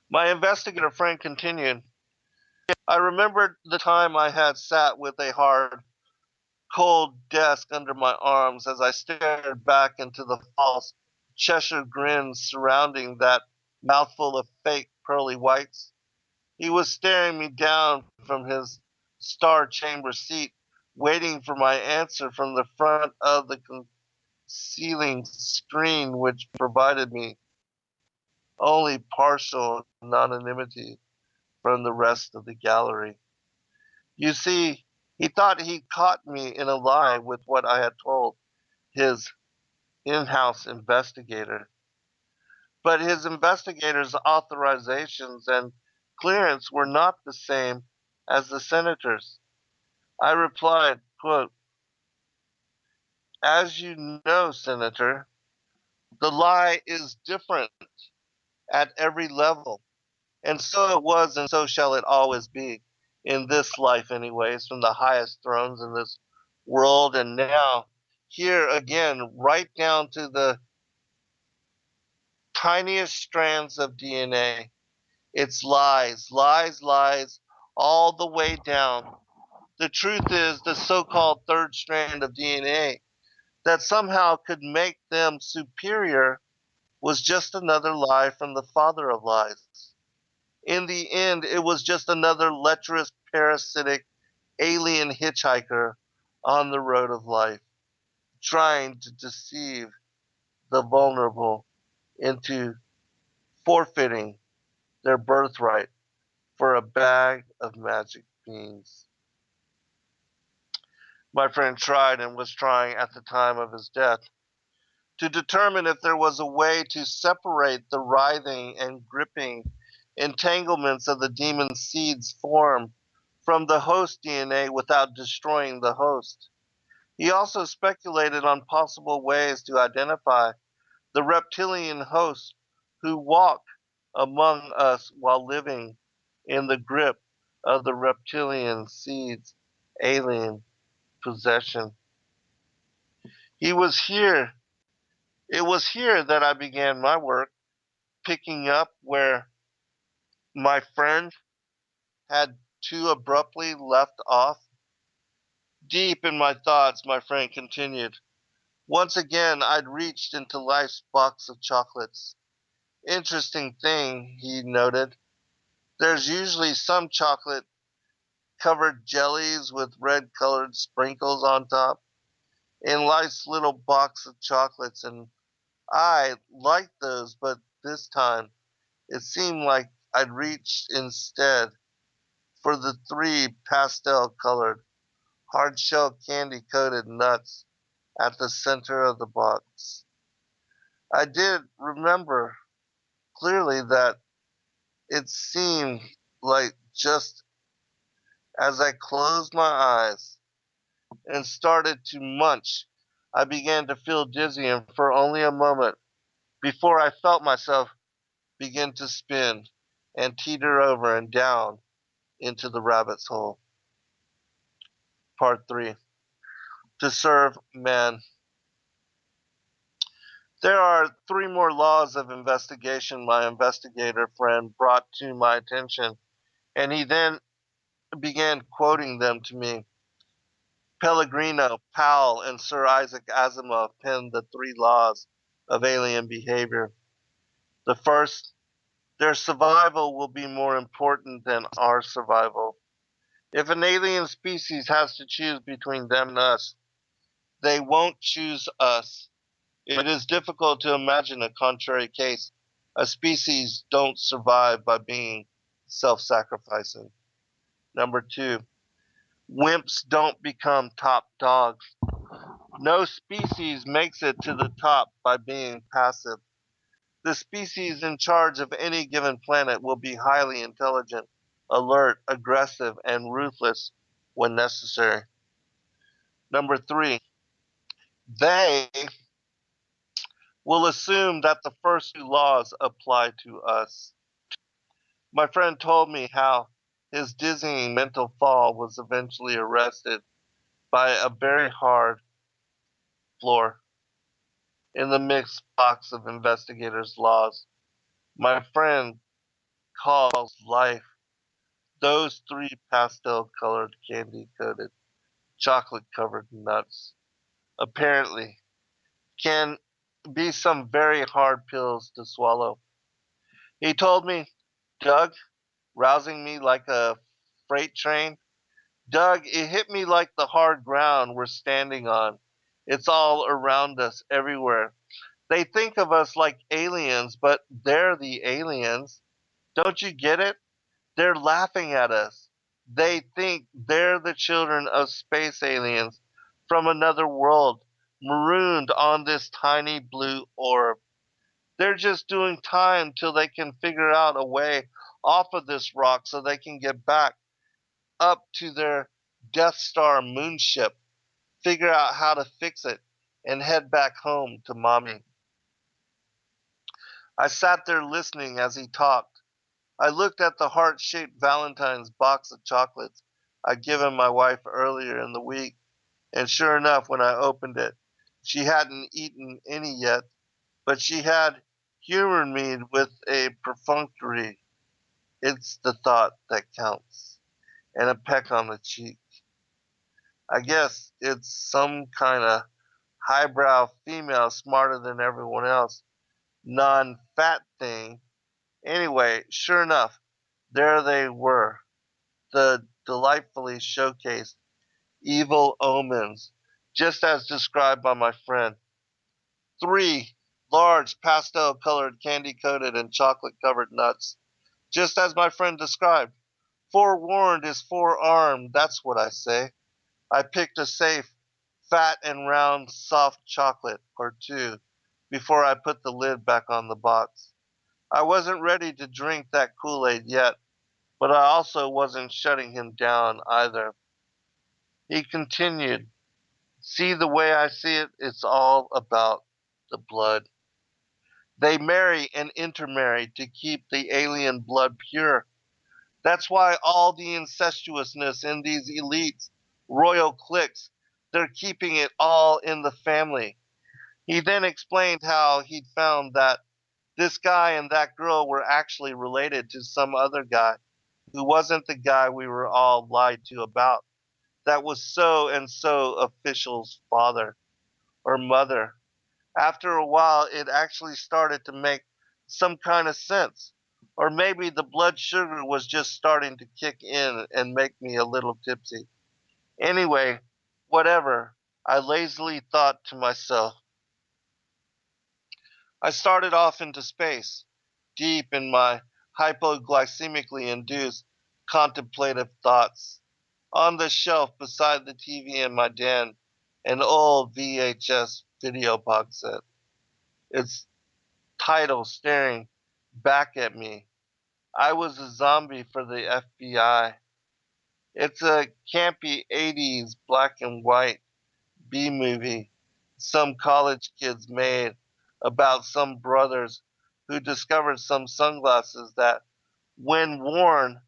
My investigator friend continued, I remembered the time I had sat with a hard, cold desk under my arms as I stared back into the false Cheshire grins surrounding that mouthful of fake pearly whites. He was staring me down from his star chamber seat, waiting for my answer from the front of the concealing screen, which provided me only partial anonymity from the rest of the gallery. You see, he thought he caught me in a lie with what I had told his in-house investigator. But his investigator's authorizations and clearance were not the same as the senator's. I replied, quote, as you know, Senator, the lie is different at every level. And so it was, and so shall it always be, in this life, anyways, from the highest thrones in this world, and now, here again, right down to the tiniest strands of DNA. It's lies, lies, lies, all the way down. The truth is, the so called third strand of DNA that somehow could make them superior was just another lie from the father of lies. In the end, it was just another lecherous, parasitic, alien hitchhiker on the road of life, trying to deceive the vulnerable into forfeiting their birthright for a bag of magic beans. My friend tried and was trying at the time of his death to determine if there was a way to separate the writhing and gripping entanglements of the demon seed's form from the host DNA without destroying the host. He also speculated on possible ways to identify the reptilian hosts who walk among us while living in the grip of the reptilian seed's alien possession. He was here. It was here that I began my work, picking up where my friend had too abruptly left off. Deep in my thoughts, my friend continued. Once again, I'd reached into life's box of chocolates. Interesting thing, he noted. There's usually some chocolate covered jellies with red colored sprinkles on top in life's little box of chocolates, and I liked those, but this time it seemed like I'd reached instead for the three pastel colored, hard shell candy coated nuts at the center of the box. I did remember clearly that it seemed like just as I closed my eyes and started to munch, I began to feel dizzy, and for only a moment before I felt myself begin to spin and teeter over and down into the rabbit's hole. Part 3. To serve man. There are 3 more laws of investigation my investigator friend brought to my attention, and he then began quoting them to me. Pellegrino, Powell, and Sir Isaac Asimov penned the 3 laws of alien behavior. The first, their survival will be more important than our survival. If an alien species has to choose between them and us, they won't choose us. It is difficult to imagine a contrary case. A species don't survive by being self-sacrificing. Number 2, wimps don't become top dogs. No species makes it to the top by being passive. The species in charge of any given planet will be highly intelligent, alert, aggressive, and ruthless when necessary. Number 3, they will assume that the first 2 laws apply to us. My friend told me how his dizzying mental fall was eventually arrested by a very hard floor in the mixed box of investigators' laws. My friend calls life those 3 pastel colored candy coated, chocolate covered nuts. Apparently, can be some very hard pills to swallow. He told me, Doug, rousing me like a freight train, Doug, it hit me like the hard ground we're standing on. It's all around us, everywhere. They think of us like aliens, but they're the aliens. Don't you get it? They're laughing at us. They think they're the children of space aliens from another world, marooned on this tiny blue orb. They're just doing time till they can figure out a way off of this rock so they can get back up to their Death Star moonship, figure out how to fix it, and head back home to mommy. I sat there listening as he talked. I looked at the heart-shaped Valentine's box of chocolates I'd given my wife earlier in the week, and sure enough, when I opened it, she hadn't eaten any yet, but she had humored me with a perfunctory, "It's the thought that counts," and a peck on the cheek. I guess it's some kind of highbrow female smarter than everyone else, non-fat thing. Anyway, sure enough, there they were, the delightfully showcased evil omens, just as described by my friend. 3 large pastel-colored candy-coated and chocolate-covered nuts, just as my friend described. Forewarned is forearmed, that's what I say. I picked a safe, fat and round soft chocolate or 2 before I put the lid back on the box. I wasn't ready to drink that Kool-Aid yet, but I also wasn't shutting him down either. He continued, "See the way I see it, it's all about the blood. They marry and intermarry to keep the alien blood pure. That's why all the incestuousness in these elites, royal cliques, they're keeping it all in the family." He then explained how he'd found that this guy and that girl were actually related to some other guy who wasn't the guy we were all lied to about. That was so and so official's father or mother. After a while, it actually started to make some kind of sense. Or maybe the blood sugar was just starting to kick in and make me a little tipsy. Anyway, whatever, I lazily thought to myself. I started off into space, deep in my hypoglycemically induced contemplative thoughts. On the shelf beside the TV in my den, an old VHS video box set, its title staring back at me. I was a zombie for the FBI. It's a campy 80s black and white B movie some college kids made about some brothers who discovered some sunglasses that, when worn,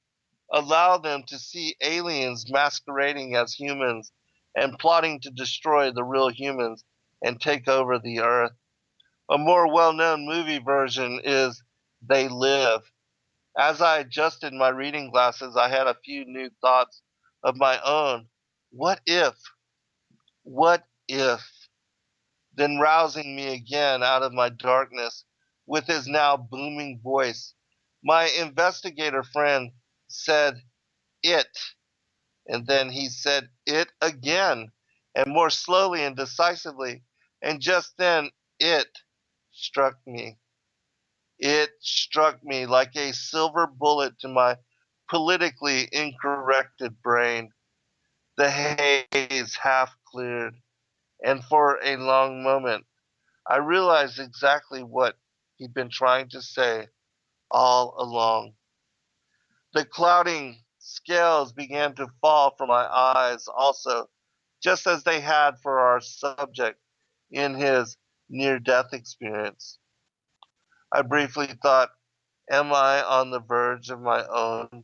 allow them to see aliens masquerading as humans and plotting to destroy the real humans and take over the earth. A more well-known movie version is They Live. As I adjusted my reading glasses, I had a few new thoughts of my own. What if? What if? Then rousing me again out of my darkness with his now booming voice, my investigator friend said, "It." And then he said it again, and more slowly and decisively. And just then it struck me. It struck me like a silver bullet to my politically incorrected brain. The haze half cleared, and for a long moment I realized exactly what he'd been trying to say all along. The clouding scales began to fall from my eyes also, just as they had for our subject in his near death experience. I briefly thought, am I on the verge of my own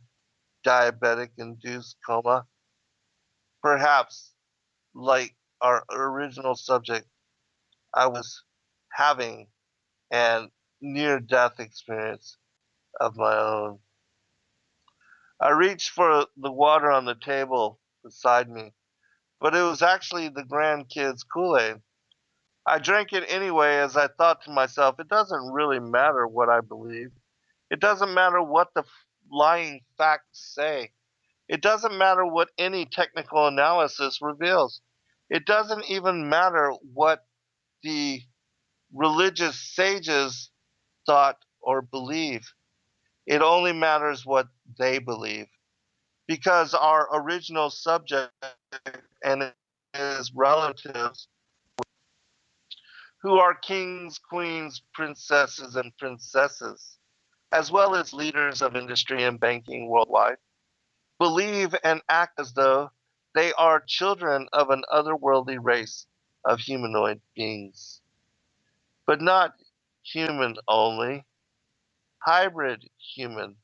diabetic induced coma? Perhaps, like our original subject, I was having an near death experience of my own. I reached for the water on the table beside me, but it was actually the grandkids' Kool-Aid. I drank it anyway as I thought to myself, it doesn't really matter what I believe. It doesn't matter what the lying facts say. It doesn't matter what any technical analysis reveals. It doesn't even matter what the religious sages thought or believe. It only matters what they believe. Because our original subject and his relatives, who are kings, queens, princesses, and princesses, as well as leaders of industry and banking worldwide, believe and act as though they are children of an otherworldly race of humanoid beings. But not human only, hybrid human,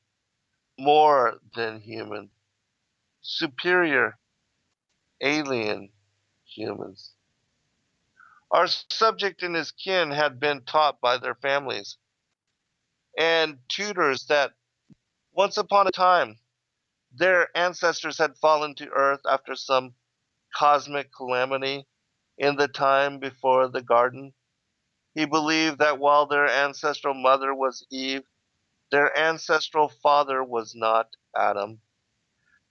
more than human, superior alien humans. Our subject and his kin had been taught by their families and tutors that once upon a time their ancestors had fallen to earth after some cosmic calamity in the time before the garden. He believed that while their ancestral mother was Eve, their ancestral father was not Adam.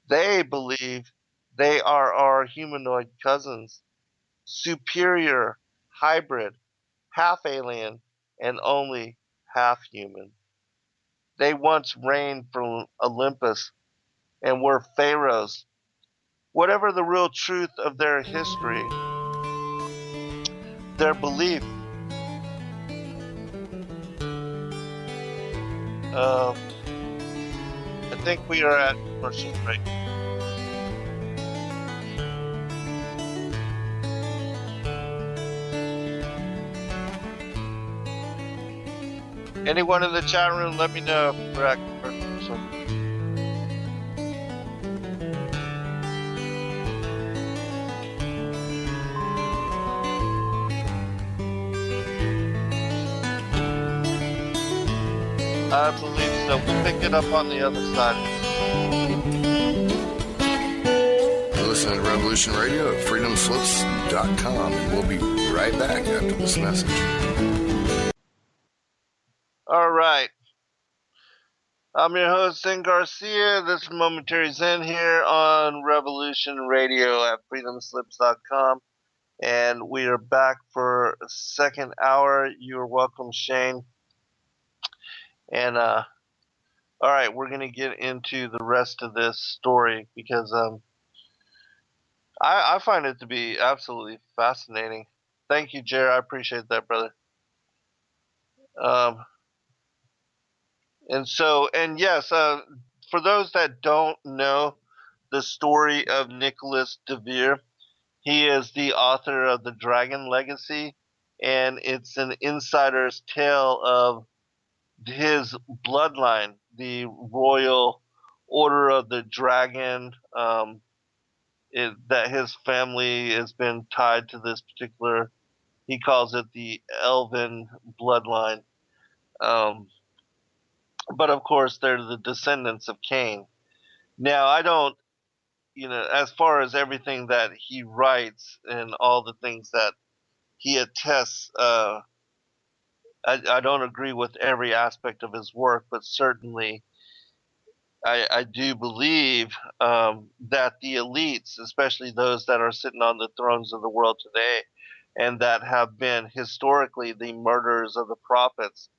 They believe they are our humanoid cousins, superior, hybrid, half alien, and only half human. They once reigned from Olympus and were pharaohs. Whatever the real truth of their history, their belief, uh, I think we are at commercial break. Anyone in the chat room, let me know if we're at commercial. I believe so. We'll pick it up on the other side. You're listening to Revolution Radio at freedomslips.com, and we'll be right back after this message. All right. I'm your host, Zen Garcia. This is Momentary Zen here on Revolution Radio at freedomslips.com. And we are back for a second hour. You're welcome, Shane. And, all right, we're going to get into the rest of this story because I find it to be absolutely fascinating. Thank you, Jer. I appreciate that, brother. And yes, for those that don't know the story of Nicholas DeVere, he is the author of The Dragon Legacy, and it's an insider's tale of his bloodline, the Royal Order of the Dragon, that his family has been tied to this particular He calls it the Elven bloodline. Um, but of course, they're the descendants of Cain. Now, I don't, as far as everything that he writes and all the things that he attests, I don't agree with every aspect of his work, but certainly I do believe that the elites, especially those that are sitting on the thrones of the world today, and that have been historically the murderers of the prophets,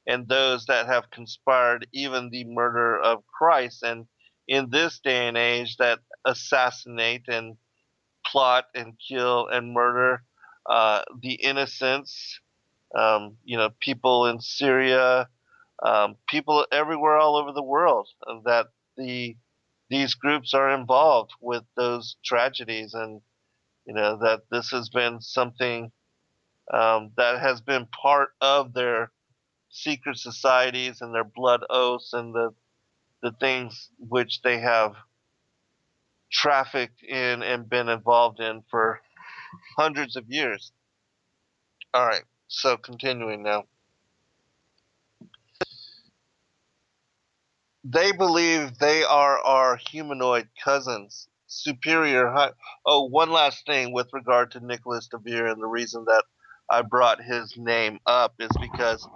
and those that have conspired even the murder of Christ, and in this day and age that assassinate and plot and kill and murder the innocents, people in Syria, people everywhere all over the world, that these groups are involved with those tragedies, and that this has been something that has been part of their secret societies and their blood oaths and the things which they have trafficked in and been involved in for hundreds of years. All right, so continuing now. They believe they are our humanoid cousins, superior. Oh, one last thing with regard to Nicholas de Vere, and the reason that I brought his name up is because,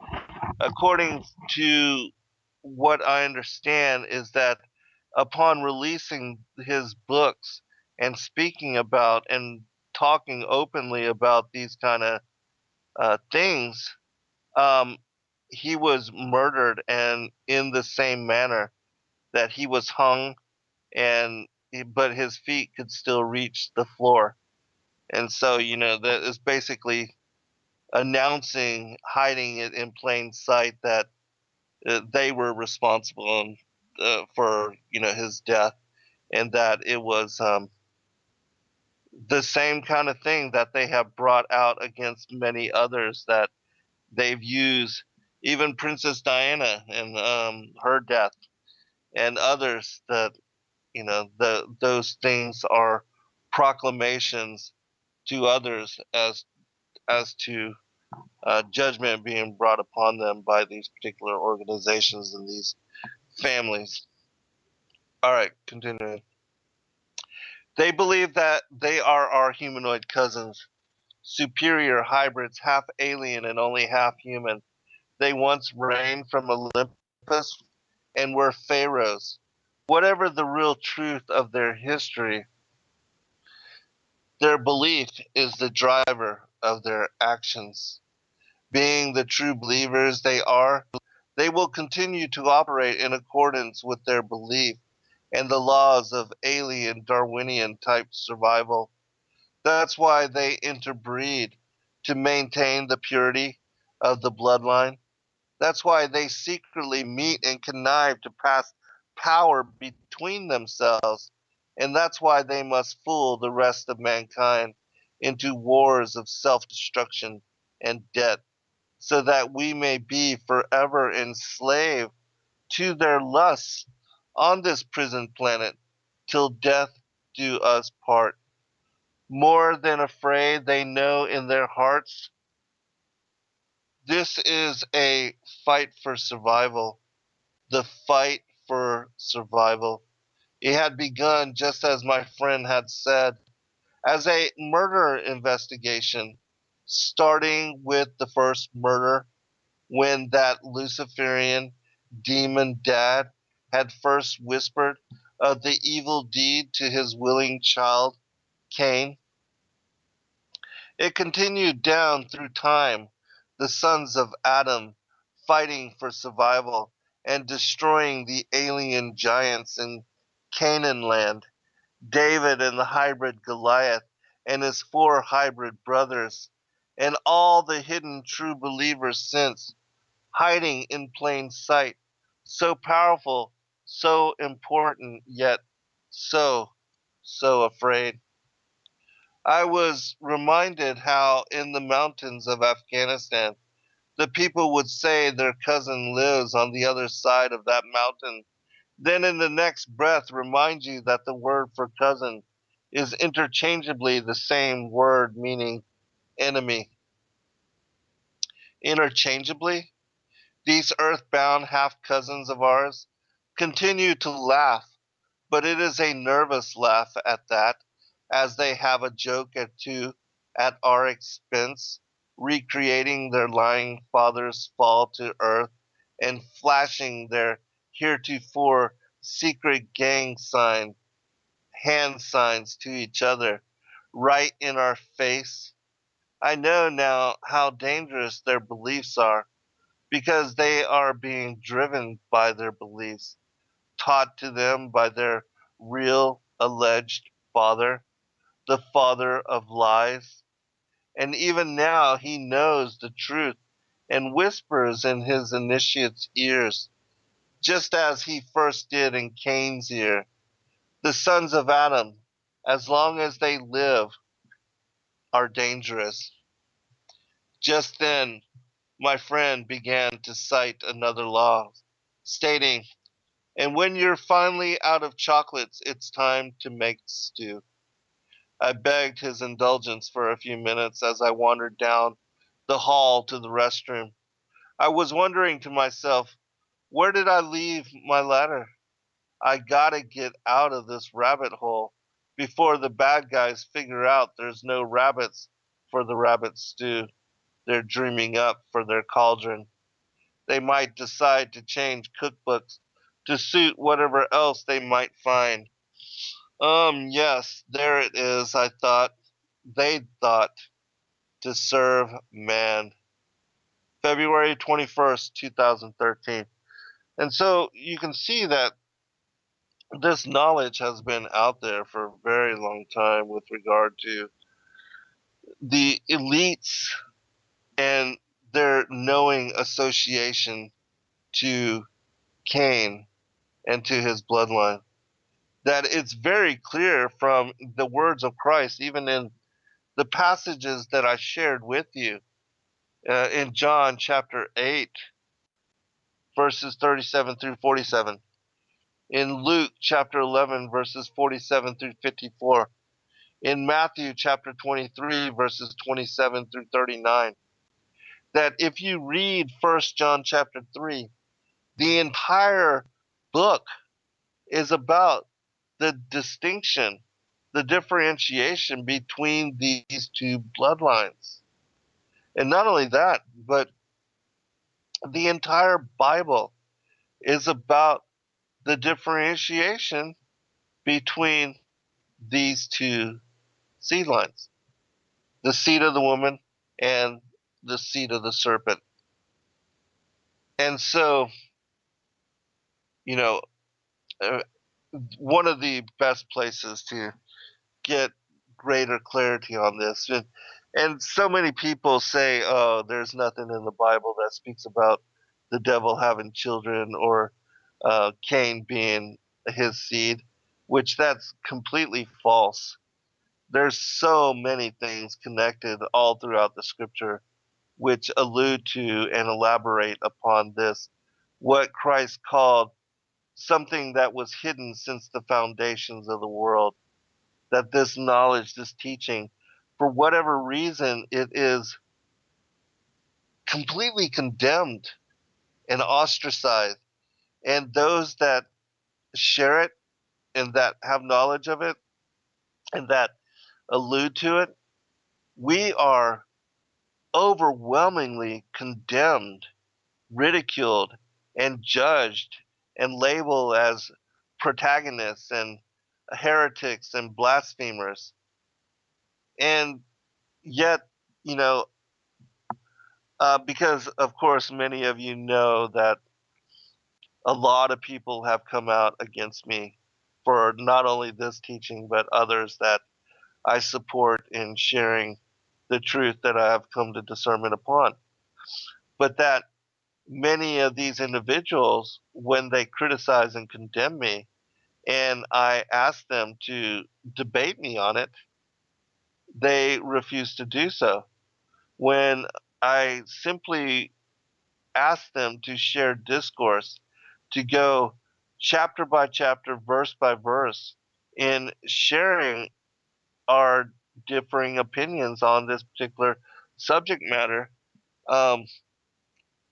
according to what I understand, is that upon releasing his books and speaking about and talking openly about these kind of things, um, he was murdered, and in the same manner that he was hung, but his feet could still reach the floor. And so, that is basically announcing, hiding it in plain sight, that they were responsible for his death, and that it was the same kind of thing that they have brought out against many others that they've used, even Princess Diana and her death, and others, that those things are proclamations to others as to judgment being brought upon them by these particular organizations and these families. All right, continuing. They believe that they are our humanoid cousins, superior hybrids, half alien and only half human. They once reigned from Olympus and were pharaohs. Whatever the real truth of their history, their belief is the driver of their actions. Being the true believers they are, they will continue to operate in accordance with their belief and the laws of alien Darwinian type survival. That's why they interbreed, to maintain the purity of the bloodline. That's why they secretly meet and connive to pass power between themselves. And that's why they must fool the rest of mankind into wars of self destruction and death, so that we may be forever enslaved to their lusts on this prison planet, till death do us part. More than afraid, they know in their hearts this is a fight for survival. The fight for survival. It had begun, just as my friend had said, as a murder investigation, starting with the first murder, when that Luciferian demon dad had first whispered of the evil deed to his willing child, Cain. It continued down through time, the sons of Adam fighting for survival and destroying the alien giants in Canaan land, David and the hybrid Goliath and his 4 hybrid brothers, and all the hidden true believers since, hiding in plain sight, so powerful, so important, yet so afraid. I was reminded how in the mountains of Afghanistan, the people would say their cousin lives on the other side of that mountain, then in the next breath remind you that the word for cousin is interchangeably the same word meaning enemy. interchangeably. These earthbound half cousins of ours continue to laugh, but it is a nervous laugh at that, as they have a joke or two at our expense, recreating their lying father's fall to earth and flashing their heretofore secret gang sign, hand signs to each other, right in our face. I know now how dangerous their beliefs are, because they are being driven by their beliefs, taught to them by their real alleged father, the father of lies. And even now he knows the truth and whispers in his initiate's ears, just as he first did in Cain's ear. The sons of Adam, as long as they live, are dangerous. Just then, my friend began to cite another law, stating, "And when you're finally out of chocolates, it's time to make stew." I begged his indulgence for a few minutes as I wandered down the hall to the restroom. I was wondering to myself, where did I leave my ladder? I gotta get out of this rabbit hole before the bad guys figure out there's no rabbits for the rabbit stew they're dreaming up for their cauldron. They might decide to change cookbooks to suit whatever else they might find. Yes, there it is, I thought. They thought to serve man. February 21st, 2013. And so you can see that this knowledge has been out there for a very long time with regard to the elites and their knowing association to Cain and to his bloodline. That it's very clear from the words of Christ, even in the passages that I shared with you in John chapter 8, verses 37 through 47, in Luke chapter 11, verses 47 through 54, in Matthew chapter 23, verses 27 through 39, that if you read First John chapter 3, the entire book is about the distinction, the differentiation between these two bloodlines. And not only that, but the entire Bible is about the differentiation between these two seed lines, the seed of the woman and the seed of the serpent. And so, you know, uh, one of the best places to get greater clarity on this, and so many people say, oh, there's nothing in the Bible that speaks about the devil having children or Cain being his seed, which that's completely false. There's so many things connected all throughout the scripture which allude to and elaborate upon this, what Christ called something that was hidden since the foundations of the world. That this knowledge, this teaching, for whatever reason, it is completely condemned and ostracized. And those that share it and that have knowledge of it and that allude to it, we are overwhelmingly condemned, ridiculed, and judged and labeled as protagonists and heretics and blasphemers. And yet, you know, because of course many of you know that a lot of people have come out against me for not only this teaching but others that I support in sharing the truth that I have come to discernment upon. But that many of these individuals, when they criticize and condemn me, and I ask them to debate me on it, they refuse to do so. When I simply ask them to share discourse, to go chapter by chapter, verse by verse, in sharing our differing opinions on this particular subject matter,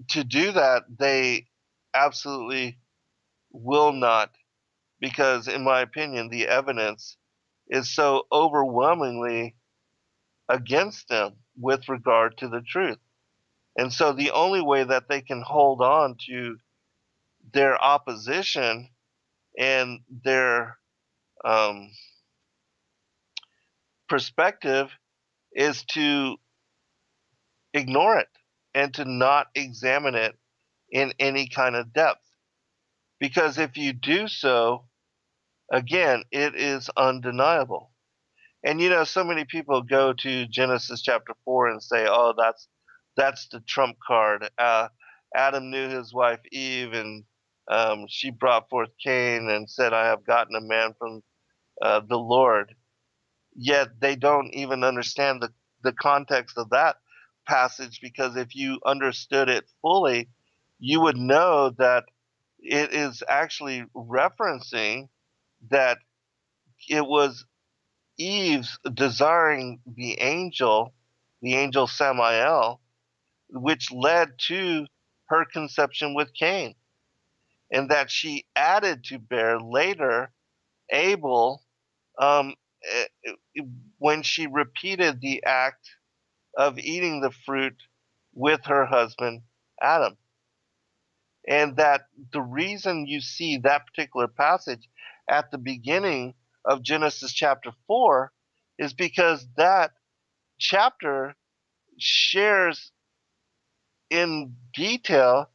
to do that, they absolutely will not, because, in my opinion, the evidence is so overwhelmingly against them with regard to the truth. And so the only way that they can hold on to their opposition and their um, perspective is to ignore it and to not examine it in any kind of depth. Because if you do so, again, it is undeniable. And so many people go to Genesis chapter 4 and say, "Oh, that's the trump card. Adam knew his wife Eve, and she brought forth Cain and said, 'I have gotten a man from the Lord.'" Yet they don't even understand the context of that passage, because if you understood it fully, you would know that it is actually referencing that it was Eve's desiring the angel Samael, which led to her conception with Cain, and that she added to bear later Abel, um, eh, when she repeated the act of eating the fruit with her husband Adam. And that the reason you see that particular passage at the beginning of Genesis chapter 4 is because that chapter shares in detail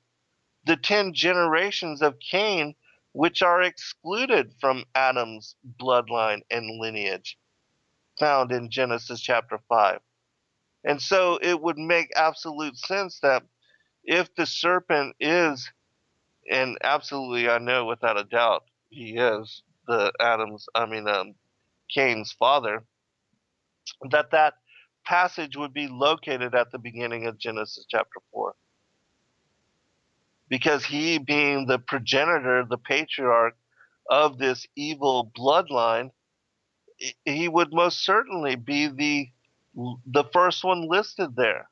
the 10 generations of Cain, which are excluded from Adam's bloodline and lineage, found in Genesis chapter 5. And so it would make absolute sense that if the serpent is, and absolutely I know without a doubt he is Cain's father, that passage would be located at the beginning of Genesis chapter 4. Because he, being the progenitor, the patriarch of this evil bloodline, he would most certainly be the first one listed there,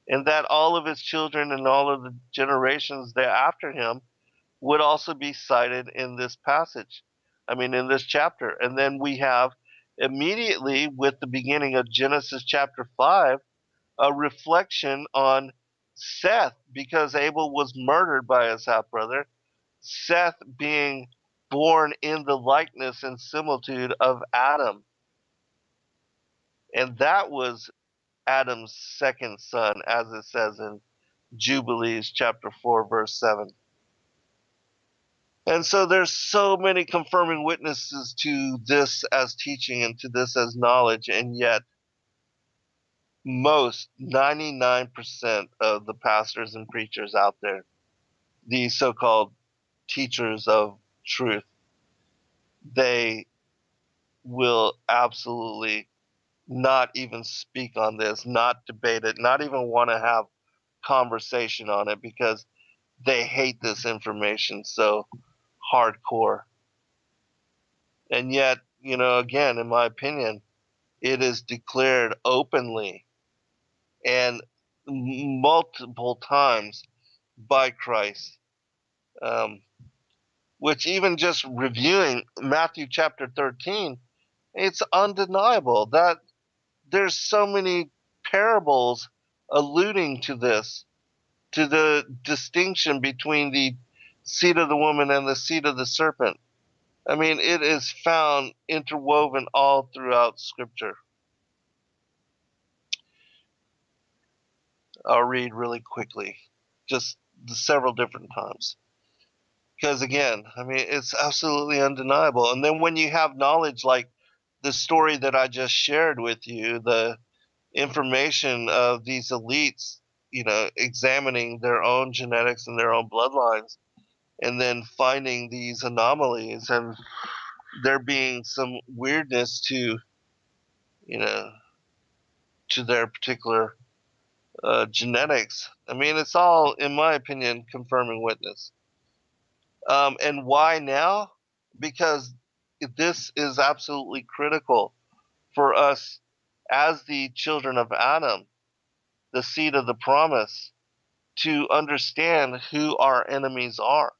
and that all of his children and all of the generations thereafter him would also be cited in this passage. In this chapter. And then we have immediately with the beginning of Genesis chapter 5 a reflection on Seth, because Abel was murdered by his half brother, Seth being born in the likeness and similitude of Adam. And that was Adam's second son, as it says in Jubilees chapter 4, verse 7. And so there's so many confirming witnesses to this as teaching and to this as knowledge, and yet most 99% of the pastors and preachers out there, these so-called teachers of truth, they will absolutely not even speak on this, not debate it, not even want to have conversation on it, because they hate this information so hardcore. And yet, again, in my opinion, it is declared openly and multiple times by Christ, which, even just reviewing Matthew chapter 13, it's undeniable that there's so many parables alluding to this, to the distinction between the seed of the woman and the seed of the serpent. It is found interwoven all throughout Scripture. I'll read really quickly, just the several different times. Because again, it's absolutely undeniable. And then when you have knowledge like the story that I just shared with you, the information of these elites, examining their own genetics and their own bloodlines, and then finding these anomalies, and there being some weirdness to, to their particular genetics. It's all, in my opinion, confirming witness. And why now? Because this is absolutely critical for us as the children of Adam, the seed of the promise, to understand who our enemies are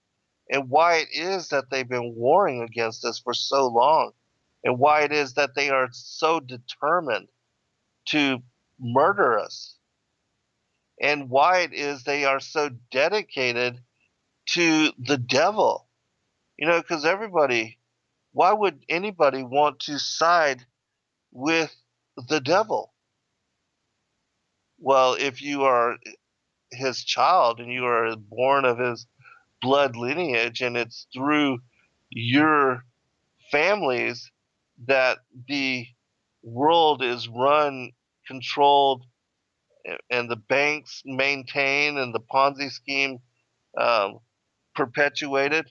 and why it is that they've been warring against us for so long, and why it is that they are so determined to murder us, and why it is they are so dedicated to the devil. Because why would anybody want to side with the devil? Well, if you are his child and you are born of his blood lineage, and it's through your families that the world is run, controlled, and the banks maintain, and the Ponzi scheme um, perpetuated,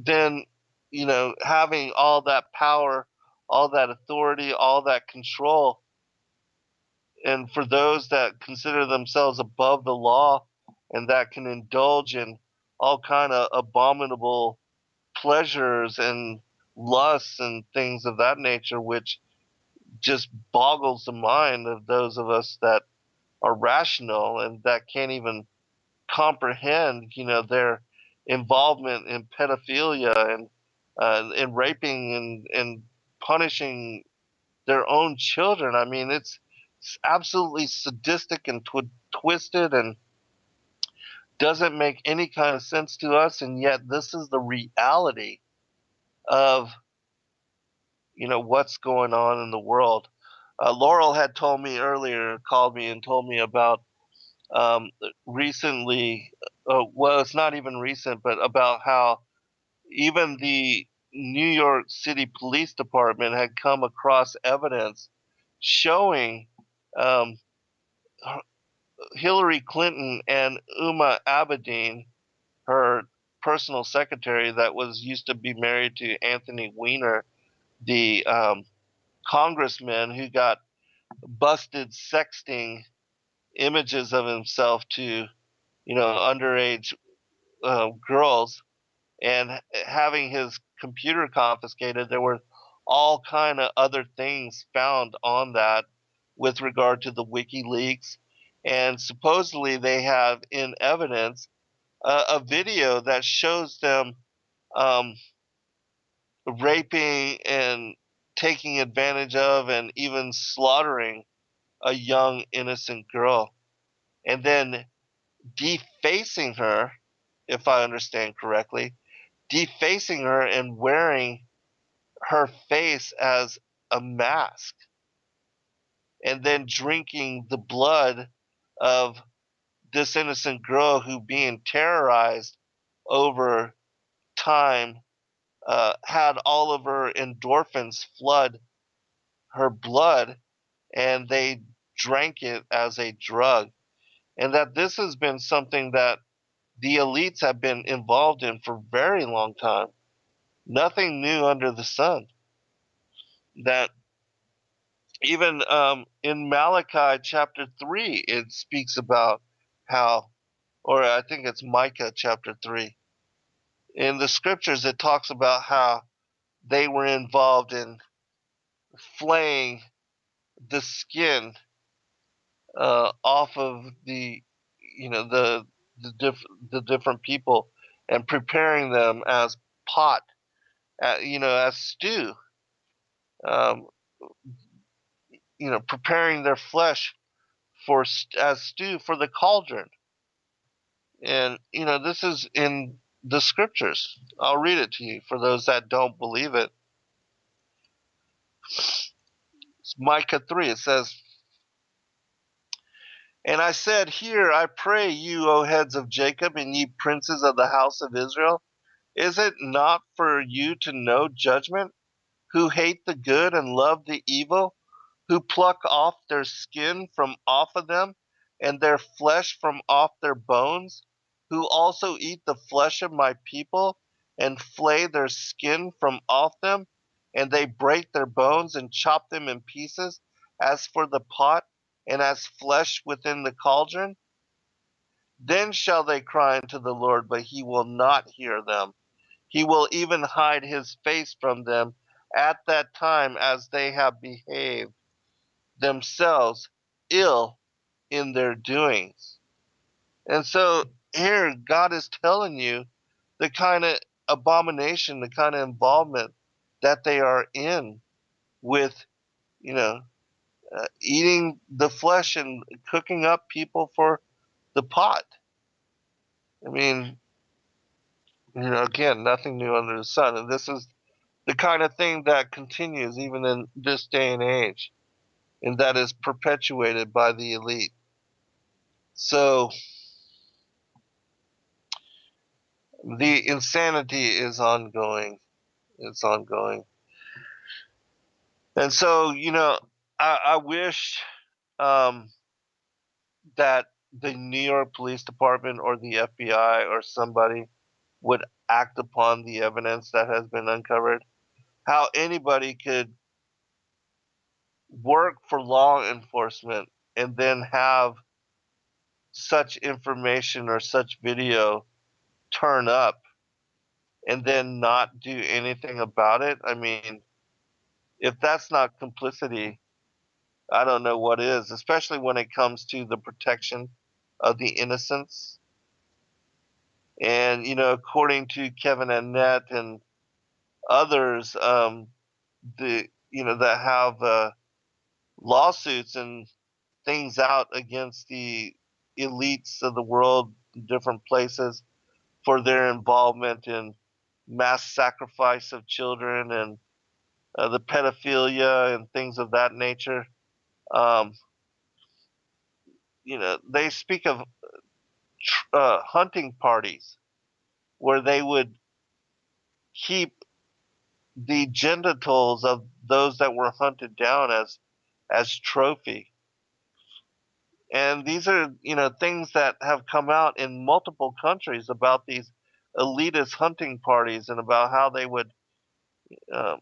then having all that power, all that authority, all that control, and for those that consider themselves above the law and that can indulge in all kind of abominable pleasures and lusts and things of that nature, which just boggles the mind of those of us that are rational and that can't even comprehend, their involvement in pedophilia and raping and punishing their own children. I mean, it's absolutely sadistic and twisted and doesn't make any kind of sense to us. And yet, this is the reality of what's going on in the world. Laurel had told me earlier, called me and told me about recently. Well, it's not even recent, but about how even the New York City Police Department had come across evidence showing um, Hillary Clinton and Uma Abedin, her personal secretary that was used to be married to Anthony Weiner, the congressman who got busted sexting images of himself to underage girls, and having his computer confiscated. There were all kind of other things found on that with regard to the WikiLeaks, and supposedly they have in evidence a video that shows them um, raping and taking advantage of and even slaughtering a young innocent girl, and then defacing her, if I understand correctly, defacing her and wearing her face as a mask, and then drinking the blood of this innocent girl who being terrorized over time had all of her endorphins flood her blood, and they drank it as a drug. And that this has been something that the elites have been involved in for a very long time. Nothing new under the sun. That even in Malachi chapter 3, it speaks about how, or I think it's Micah chapter 3. In the scriptures, it talks about how they were involved in flaying the skin off of the, the different people, and preparing them as pot, as stew, um, preparing their flesh as stew for the cauldron. And this is in the scriptures. I'll read it to you for those that don't believe it. It's Micah 3. It says, "And I said, Hear, I pray you, O heads of Jacob, and ye princes of the house of Israel. Is it not for you to know judgment, who hate the good and love the evil, who pluck off their skin from off of them, and their flesh from off their bones, who also eat the flesh of my people, and flay their skin from off them, and they break their bones and chop them in pieces, as for the pot, and as flesh within the cauldron? Then shall they cry unto the Lord, but he will not hear them. He will even hide his face from them at that time, as they have behaved themselves ill in their doings." And so here, God is telling you the kind of abomination, the kind of involvement that they are in with, you know, eating the flesh and cooking up people for the pot. I mean, again, nothing new under the sun. And this is the kind of thing that continues even in this day and age, and that is perpetuated by the elite. So the insanity is ongoing. It's ongoing. And so, I wish that the New York Police Department or the FBI or somebody would act upon the evidence that has been uncovered. How anybody could work for law enforcement and then have such information or such video turn up and then not do anything about it. I mean, if that's not complicity, I don't know what is, especially when it comes to the protection of the innocents. And, according to Kevin Annett and others, that have lawsuits and things out against the elites of the world in different places for their involvement in mass sacrifice of children and the pedophilia and things of that nature. Um, they speak of hunting parties where they would keep the genitals of those that were hunted down as trophy. And these are, things that have come out in multiple countries about these elitist hunting parties and about how they would um,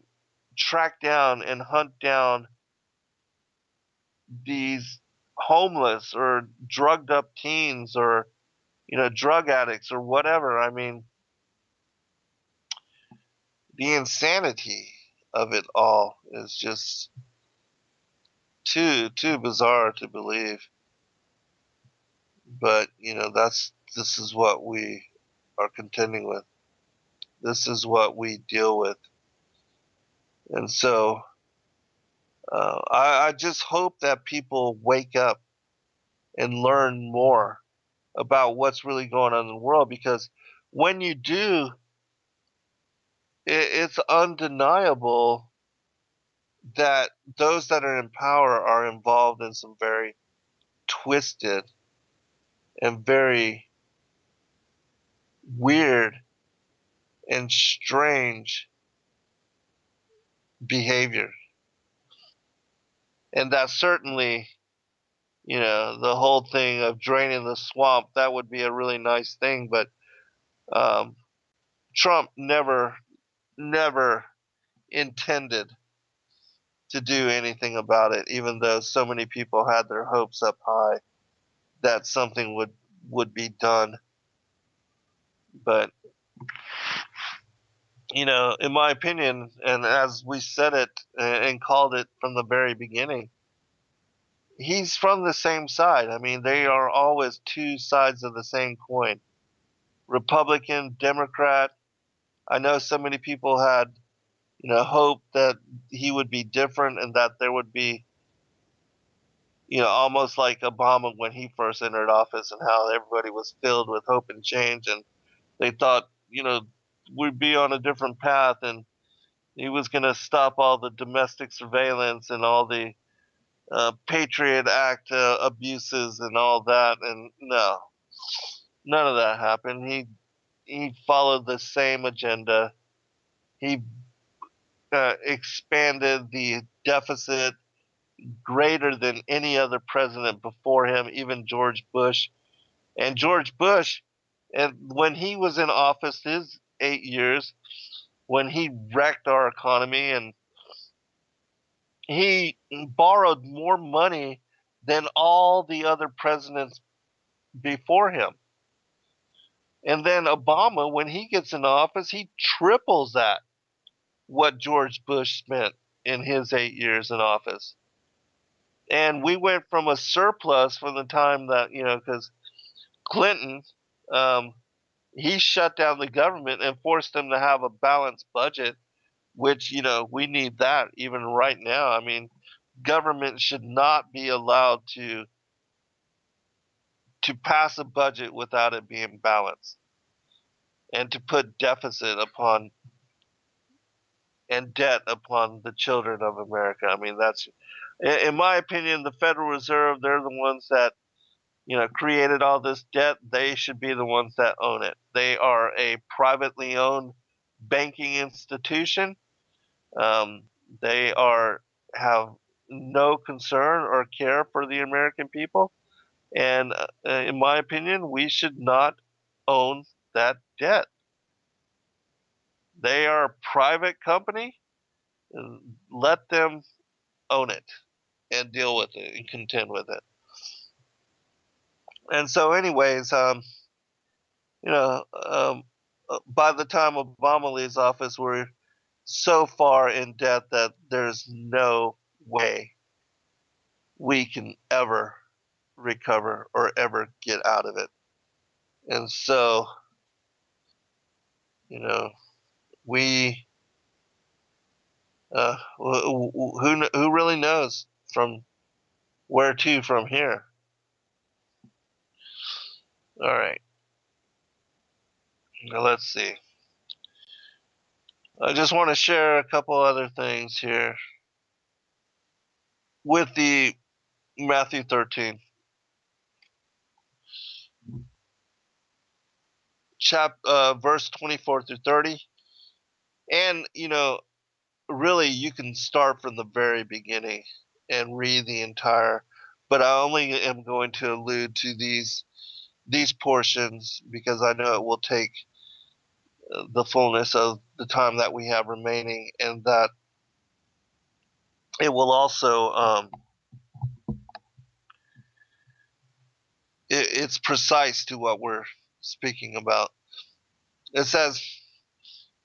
track down and hunt down these homeless or drugged up teens or, drug addicts or whatever. I mean, the insanity of it all is just too bizarre to believe. But, this is what we are contending with. This is what we deal with. And so I just hope that people wake up and learn more about what's really going on in the world, because when you do, it's undeniable that those that are in power are involved in some very twisted and very weird and strange behavior. And that certainly, the whole thing of draining the swamp, that would be a really nice thing. But Trump never intended to do anything about it, even though so many people had their hopes up high that something would be done. But, in my opinion, and as we said it and called it from the very beginning, he's from the same side. I mean, they are always two sides of the same coin. Republican, Democrat. I know so many people had, hope that he would be different and that there would be, almost like Obama when he first entered office, and how everybody was filled with hope and change, and they thought, we'd be on a different path, and he was going to stop all the domestic surveillance and all the Patriot Act abuses and all that. And no, none of that happened. He followed the same agenda. He expanded the deficit greater than any other president before him, even George Bush. And George Bush, and when he was in office, his 8 years, when he wrecked our economy, and he borrowed more money than all the other presidents before him. And then Obama, when he gets in office, he triples that, what George Bush spent in his 8 years in office. And we went from a surplus from the time that, because Clinton, he shut down the government and forced them to have a balanced budget, which, we need that even right now. I mean, government should not be allowed to pass a budget without it being balanced, and to put deficit upon and debt upon the children of America. I mean, that's, in my opinion, the Federal Reserve, they're the ones that, created all this debt. They should be the ones that own it. They are a privately owned banking institution. Um, they have no concern or care for the American people. And in my opinion, we should not own that debt. They are a private company. Let them own it and deal with it and contend with it. And so, anyways, by the time Obama leaves office, we're so far in debt that there's no way we can ever recover or ever get out of it. And so, we who really knows from where to from here. All right, now let's see. I just want to share a couple other things here with the Matthew 13 verse 24 through 30. And really, you can start from the very beginning and read the entire, but I only am going to allude to these portions because I know it will take the fullness of the time that we have remaining, and that it will also it's precise to what we're speaking about. It says,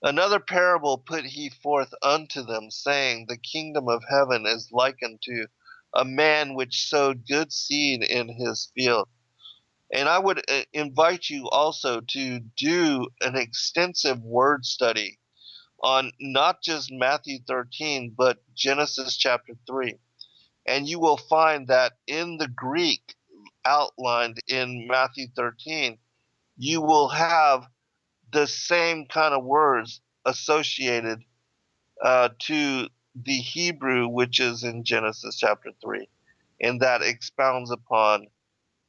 "Another parable put he forth unto them, saying, The kingdom of heaven is like unto a man which sowed good seed in his field." And I would invite you also to do an extensive word study on not just Matthew 13, but Genesis chapter 3. And you will find that in the Greek outlined in Matthew 13, you will have the same kind of words associated to the Hebrew, which is in Genesis chapter 3, and that expounds upon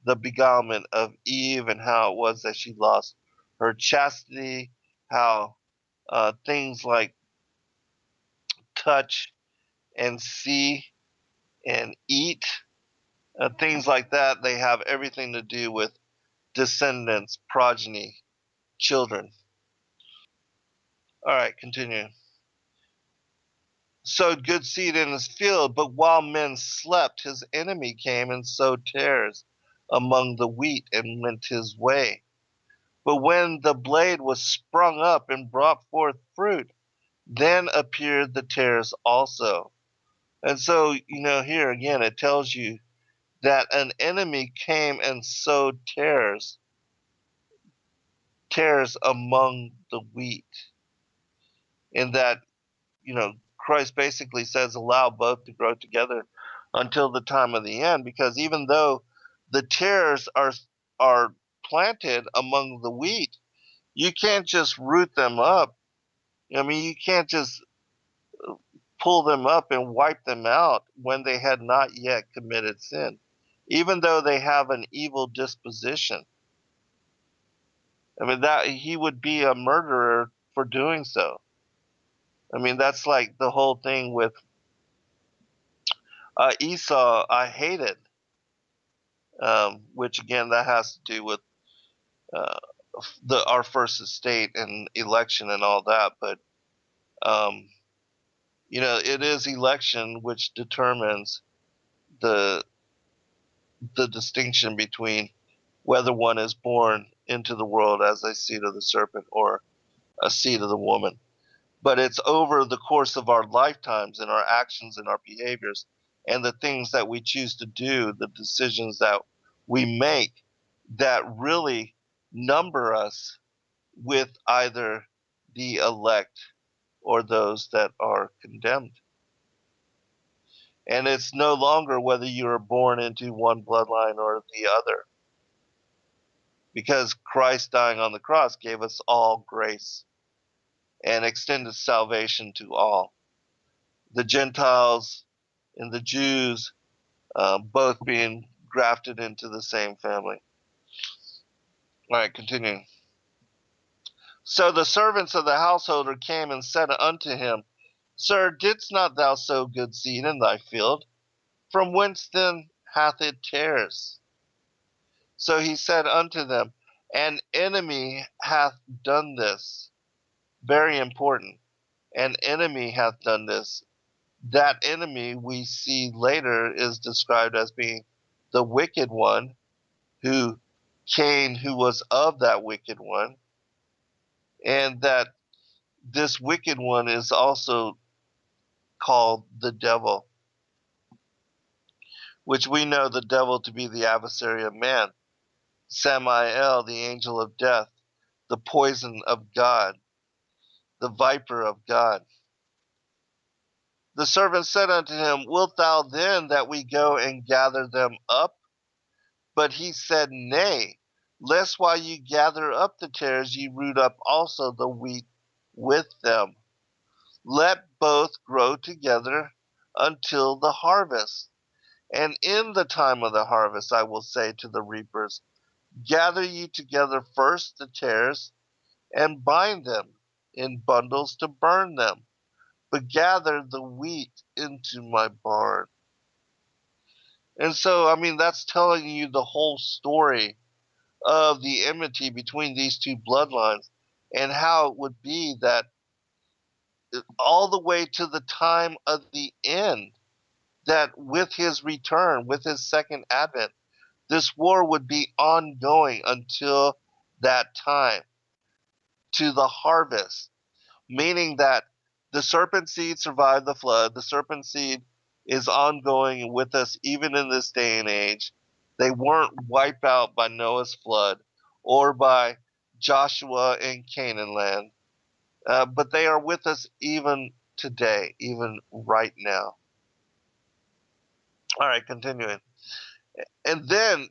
the beguilement of Eve and how it was that she lost her chastity, how things like touch and see and eat, things like that, they have everything to do with descendants, progeny, children. All right, continue. "Sowed good seed in his field, but while men slept, his enemy came and sowed tares among the wheat and went his way. But when the blade was sprung up and brought forth fruit, then appeared the tares also." And so, here again, it tells you that an enemy came and sowed tares among the wheat. And that, Christ basically says, allow both to grow together until the time of the end, because even though the tares are planted among the wheat, you can't just root them up. I mean, you can't just pull them up and wipe them out when they had not yet committed sin, even though they have an evil disposition. I mean, that he would be a murderer for doing so. I mean, that's like the whole thing with Esau. I hated, which again, that has to do with uh, our first estate and election and all that. But it is election which determines the distinction between whether one is born into the world as a seed of the serpent or a seed of the woman. But it's over the course of our lifetimes and our actions and our behaviors and the things that we choose to do, the decisions that we make, that really number us with either the elect or those that are condemned. And it's no longer whether you are born into one bloodline or the other, because Christ dying on the cross gave us all grace and extended salvation to all. The Gentiles and the Jews both being grafted into the same family. All right, continuing. So the servants of the householder came and said unto him, Sir, didst not thou sow good seed in thy field? From whence then hath it tares? So he said unto them, An enemy hath done this. Very important. An enemy hath done this. That enemy we see later is described as being the wicked one, who Cain, who was of that wicked one, and that this wicked one is also called the devil, which we know the devil to be the adversary of man, Samael, the angel of death, the poison of God, the viper of God. The servant said unto him, Wilt thou then that we go and gather them up? But he said, Nay, lest while ye gather up the tares, ye root up also the wheat with them. Let both grow together until the harvest. And in the time of the harvest, I will say to the reapers, Gather ye together first the tares, and bind them in bundles to burn them, but gather the wheat into my barn. And so, I mean, that's telling you the whole story of the enmity between these two bloodlines, and how it would be that all the way to the time of the end, that with his return, with his second advent, this war would be ongoing until that time, to the harvest, meaning that the serpent seed survived the flood. The serpent seed is ongoing with us even in this day and age. They weren't wiped out by Noah's flood or by Joshua in Canaan land, but they are with us even today, even right now. All right, continuing. And then,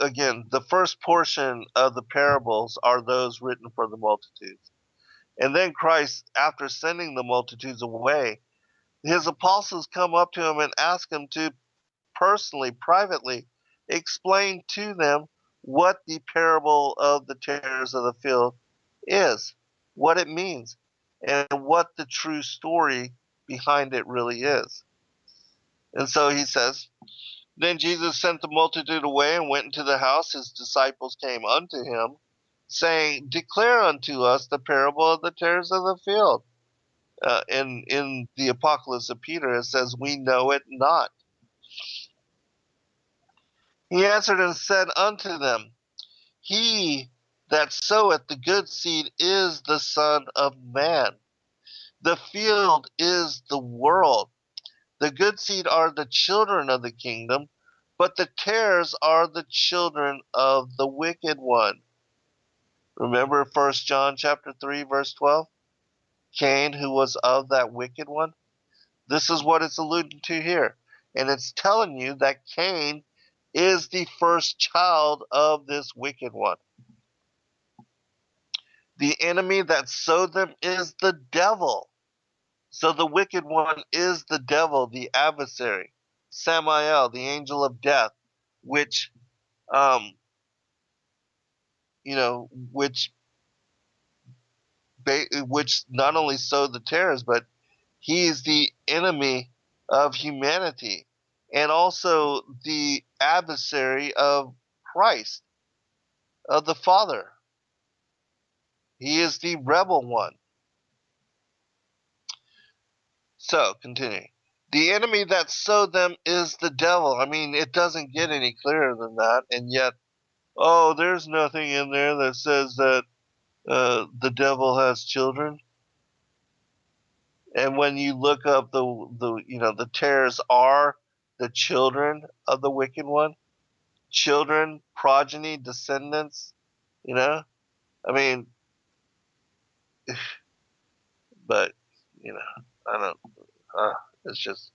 again, the first portion of the parables are those written for the multitudes. And then Christ, after sending the multitudes away, his apostles come up to him and ask him to personally, privately, explain to them what the parable of the tares of the field is, what it means, and what the true story behind it really is. And so he says, Then Jesus sent the multitude away and went into the house. His disciples came unto him, saying, Declare unto us the parable of the tares of the field. In the Apocalypse of Peter, it says, We know it not. He answered and said unto them, He that soweth the good seed is the Son of Man. The field is the world. The good seed are the children of the kingdom, but the tares are the children of the wicked one. Remember 1 John chapter 3, verse 12? Cain, who was of that wicked one? This is what it's alluding to here. And it's telling you that Cain is the first child of this wicked one. The enemy that sowed them is the devil. So the wicked one is the devil, the adversary, Samael, the angel of death, which which not only sowed the tares, but he is the enemy of humanity and also the adversary of Christ, of the Father. He is the rebel one. So, continuing. The enemy that sowed them is the devil. I mean, it doesn't get any clearer than that. And yet, there's nothing in there that says that the devil has children. And when you look up the tares are the children of the wicked one. children, progeny, descendants, you know? I mean, but, you know, I don't, it's just,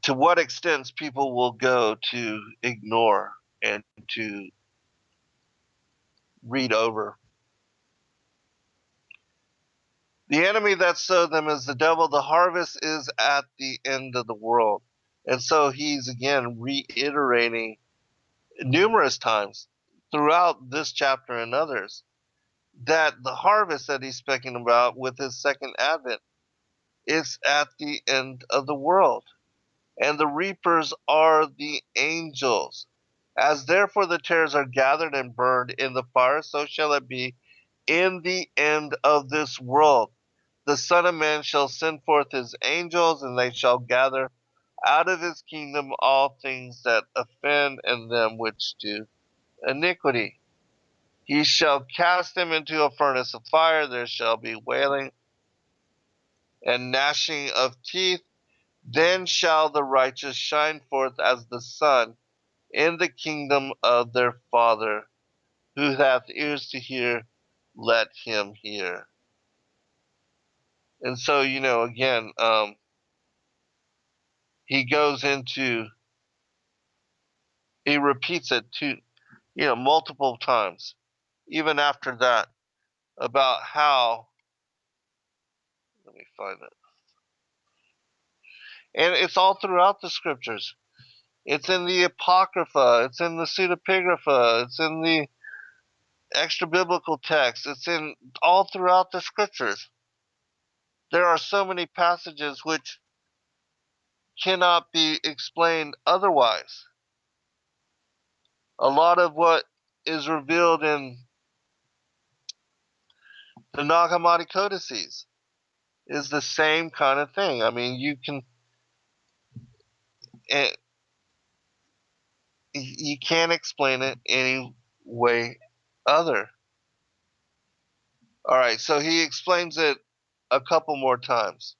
to what extent people will go to ignore and to read over. The enemy that sowed them is the devil. The harvest is at the end of the world. And so he's again reiterating numerous times throughout this chapter and others that the harvest that he's speaking about with his second advent is at the end of the world. And the reapers are the angels. As therefore the tares are gathered and burned in the fire, so shall it be in the end of this world. The Son of Man shall send forth his angels, and they shall gather out of his kingdom all things that offend and them which do iniquity. He shall cast them into a furnace of fire. There shall be wailing and gnashing of teeth. Then shall the righteous shine forth as the sun in the kingdom of their Father. Who hath ears to hear, let him hear. And so, again, he goes into, he repeats it multiple times, even after that, about how, let me find it. And it's all throughout the scriptures. It's in the Apocrypha, it's in the Pseudepigrapha, it's in the extra biblical text, it's in all throughout the scriptures. There are so many passages which cannot be explained otherwise. A lot of what is revealed in the Nag Hammadi codices is the same kind of thing. I mean, you can't explain it any way other. All right, so he explains it a couple more times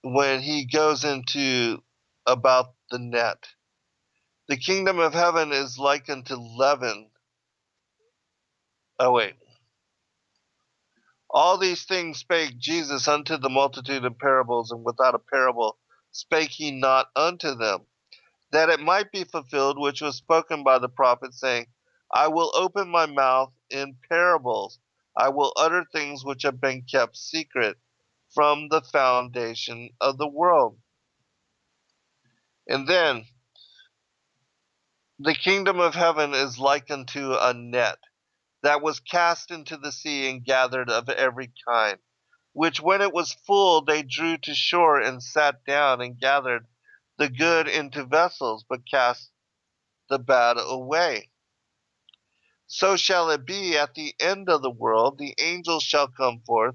when he goes into about the net. The kingdom of heaven is like unto leaven. Oh, wait. All these things spake Jesus unto the multitude in parables, and without a parable spake he not unto them, that it might be fulfilled which was spoken by the prophet, saying, I will open my mouth in parables. I will utter things which have been kept secret from the foundation of the world. And then, the kingdom of heaven is like unto a net that was cast into the sea and gathered of every kind, which when it was full they drew to shore and sat down and gathered the good into vessels, but cast the bad away. So shall it be at the end of the world. The angels shall come forth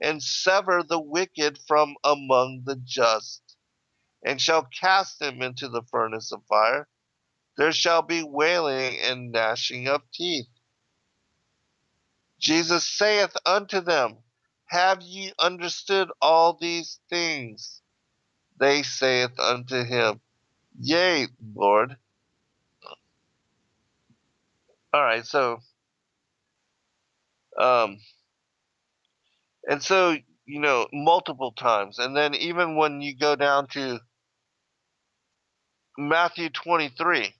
and sever the wicked from among the just, and shall cast them into the furnace of fire. There shall be wailing and gnashing of teeth. Jesus saith unto them, Have ye understood all these things? They saith unto him, Yea, Lord. All right, so, and so, multiple times. And then even when you go down to Matthew 23,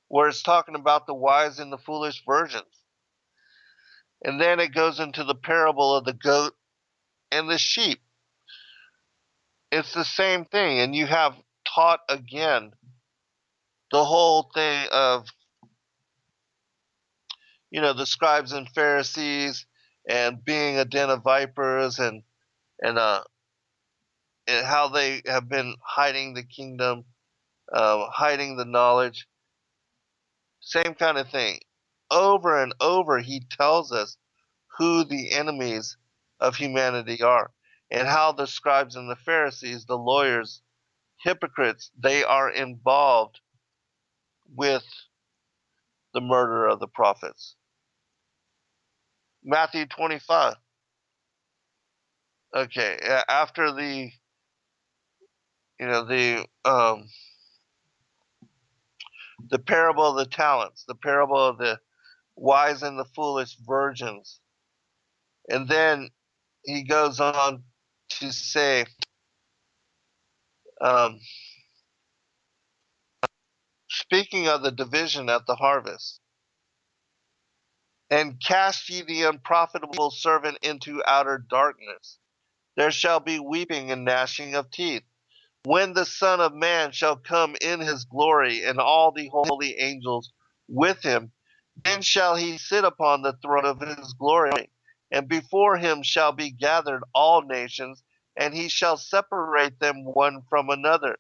where it's talking about the wise and the foolish virgins. And then it goes into the parable of the goat and the sheep. It's the same thing. And you have taught again the whole thing of, the scribes and Pharisees and being a den of vipers and how they have been hiding the kingdom, hiding the knowledge. Same kind of thing. Over and over, he tells us who the enemies of humanity are and how the scribes and the Pharisees, the lawyers, hypocrites, they are involved with the murder of the prophets. Matthew 25. Okay, after the the parable of the talents, the parable of the wise and the foolish virgins. And then he goes on to say, um, speaking of the division at the harvest, and cast ye the unprofitable servant into outer darkness. There shall be weeping and gnashing of teeth, when the Son of Man shall come in his glory, and all the holy angels with him. Then shall he sit upon the throne of his glory, and before him shall be gathered all nations, and he shall separate them one from another,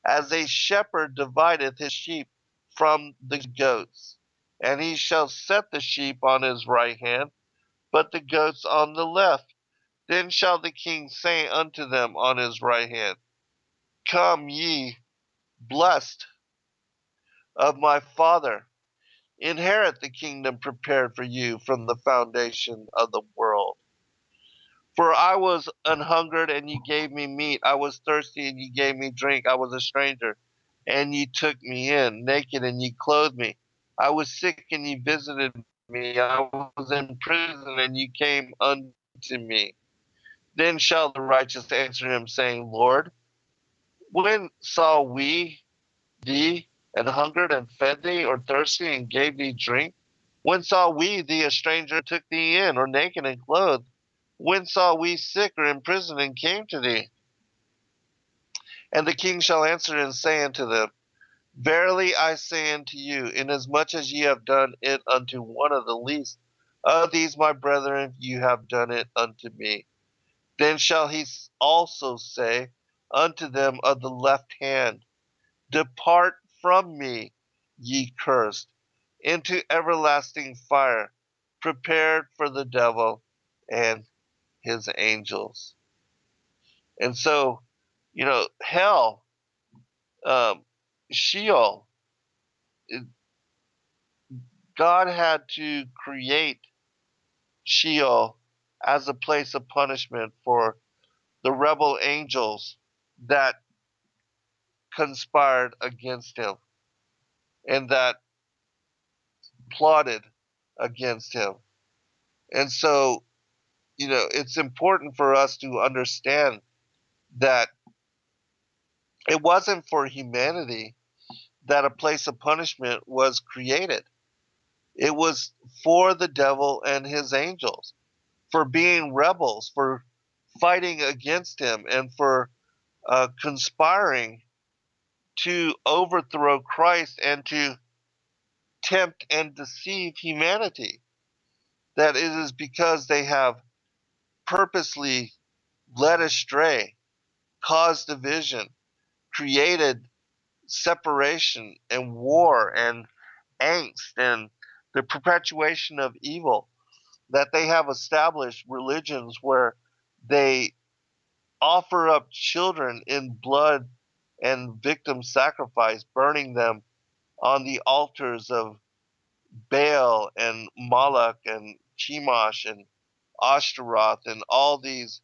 as a shepherd divideth his sheep from the goats. And he shall set the sheep on his right hand, but the goats on the left. Then shall the king say unto them on his right hand, Come ye, blessed of my Father, inherit the kingdom prepared for you from the foundation of the world. For I was an hungered, and ye gave me meat. I was thirsty, and ye gave me drink. I was a stranger, and ye took me in. Naked, and ye clothed me. I was sick, and ye visited me. I was in prison, and ye came unto me. Then shall the righteous answer him, saying, Lord, when saw we thee and hungered and fed thee, or thirsty and gave thee drink? When saw we thee a stranger and took thee in, or naked and clothed? When saw we sick or in prison and came to thee? And the king shall answer and say unto them, Verily I say unto you, inasmuch as ye have done it unto one of the least of these my brethren, you have done it unto me. Then shall he also say unto them of the left hand, Depart from me, ye cursed, into everlasting fire, prepared for the devil and his angels. And so, hell, Sheol, God had to create Sheol as a place of punishment for the rebel angels that conspired against him and that plotted against him. And so, it's important for us to understand that it wasn't for humanity that a place of punishment was created. It was for the devil and his angels, for being rebels, for fighting against him, and for conspiring to overthrow Christ and to tempt and deceive humanity. That it is because they have purposely led astray, caused division, created separation and war and angst and the perpetuation of evil, that they have established religions where they offer up children in blood and victim sacrifice, burning them on the altars of Baal and Moloch and Chemosh and Ashtaroth and all these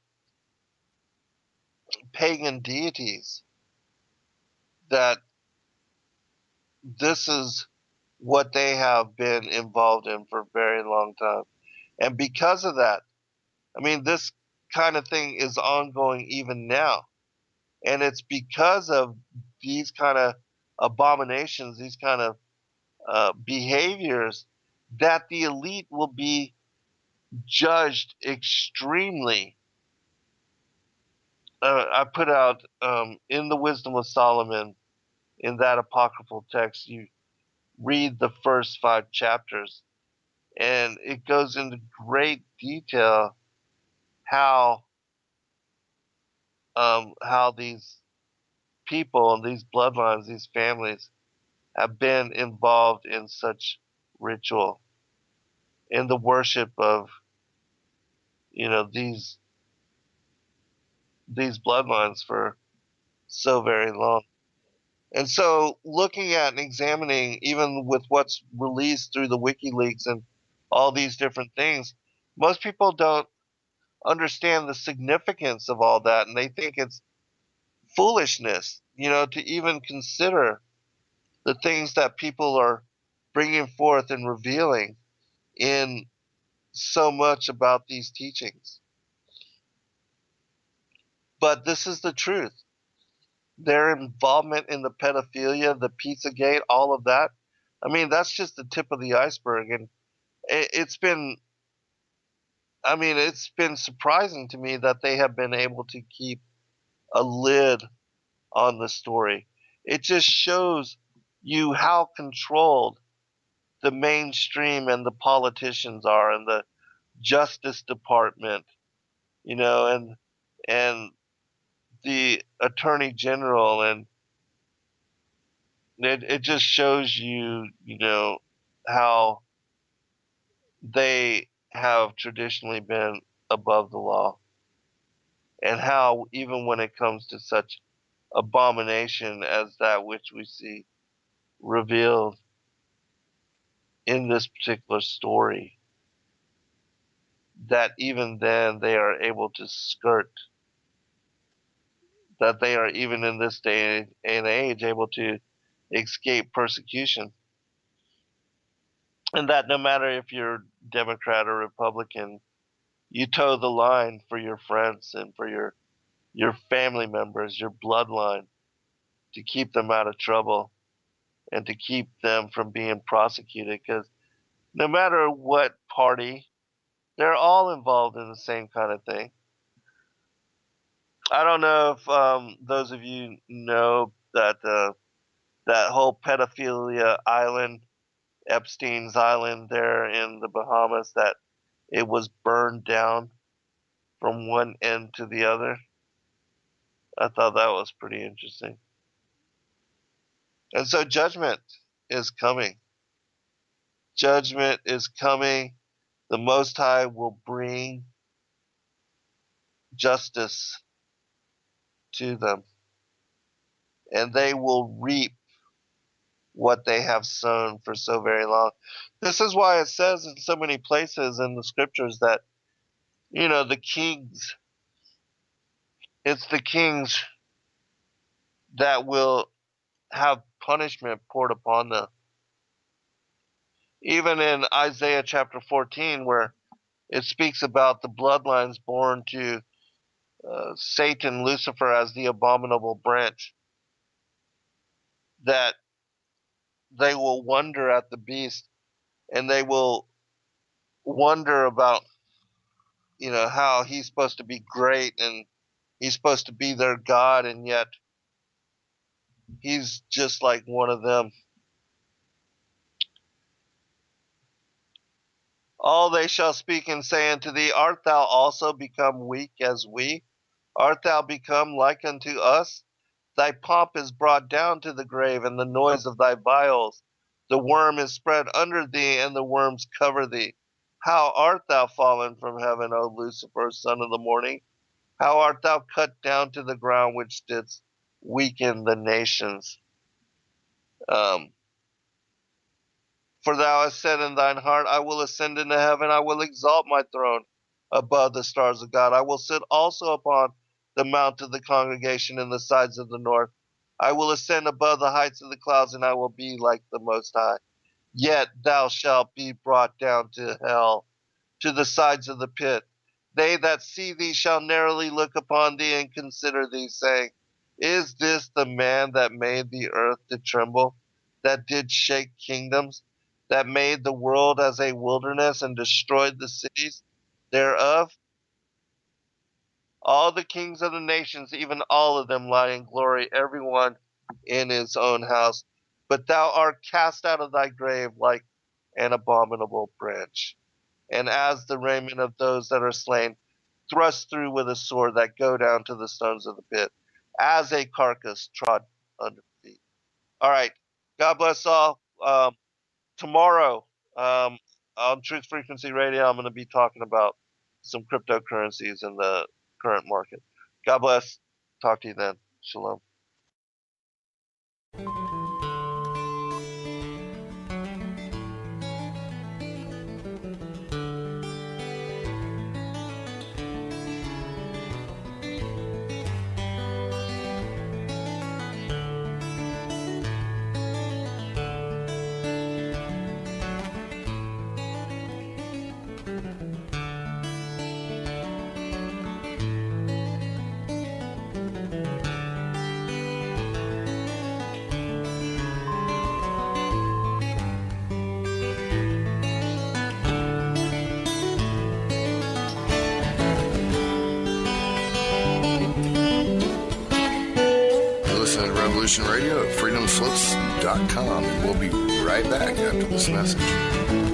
pagan deities. That this is what they have been involved in for a very long time. And because of that, this kind of thing is ongoing even now. And it's because of these kind of abominations, these kind of behaviors, that the elite will be judged extremely. I put out in the Wisdom of Solomon, in that apocryphal text, you read the first 5 chapters, and it goes into great detail how these people and these bloodlines, these families, have been involved in such ritual, in the worship of these bloodlines for so very long. And so, looking at and examining, even with what's released through the WikiLeaks and all these different things, most people don't understand the significance of all that, and they think it's foolishness, to even consider the things that people are bringing forth and revealing in so much about these teachings. But this is the truth. Their involvement in the pedophilia, the Pizzagate, all of that. I mean, that's just the tip of the iceberg. And it's been surprising to me that they have been able to keep a lid on the story. It just shows you how controlled the mainstream and the politicians are, and the Justice Department, and the Attorney General, and it just shows you, how they have traditionally been above the law, and how even when it comes to such abomination as that which we see revealed in this particular story, that even then they are able to skirt, that they are even in this day and age able to escape persecution. And that no matter if you're Democrat or Republican, you toe the line for your friends and for your family members, your bloodline, to keep them out of trouble and to keep them from being prosecuted. Because no matter what party, they're all involved in the same kind of thing. I don't know if those of you know that that whole pedophilia island, Epstein's Island there in the Bahamas, that it was burned down from one end to the other. I thought that was pretty interesting. And so judgment is coming. Judgment is coming. The Most High will bring justice to them, and they will reap what they have sown for so very long. This is why it says in so many places in the scriptures that, the kings, it's the kings that will have punishment poured upon them. Even in Isaiah chapter 14, where it speaks about the bloodlines born to Satan, Lucifer, as the abominable branch, that they will wonder at the beast, and they will wonder about, how he's supposed to be great and he's supposed to be their God, and yet he's just like one of them. All they shall speak and say unto thee, art thou also become weak as we? Art thou become like unto us? Thy pomp is brought down to the grave, and the noise of thy viols. The worm is spread under thee, and the worms cover thee. How art thou fallen from heaven, O Lucifer, son of the morning? How art thou cut down to the ground, which didst weaken the nations? For thou hast said in thine heart, I will ascend into heaven, I will exalt my throne above the stars of God. I will sit also upon the mount of the congregation in the sides of the north. I will ascend above the heights of the clouds, and I will be like the Most High. Yet thou shalt be brought down to hell, to the sides of the pit. They that see thee shall narrowly look upon thee and consider thee, saying, is this the man that made the earth to tremble, that did shake kingdoms, that made the world as a wilderness and destroyed the cities thereof? All the kings of the nations, even all of them, lie in glory, every one in his own house. But thou art cast out of thy grave like an abominable branch, and as the raiment of those that are slain, thrust through with a sword, that go down to the stones of the pit, as a carcass trod under feet. All right. God bless all. Tomorrow, on Truth Frequency Radio, I'm going to be talking about some cryptocurrencies in the current market. God bless. Talk to you then. Shalom. Revolution Radio at freedomslips.com, and we'll be right back after this message.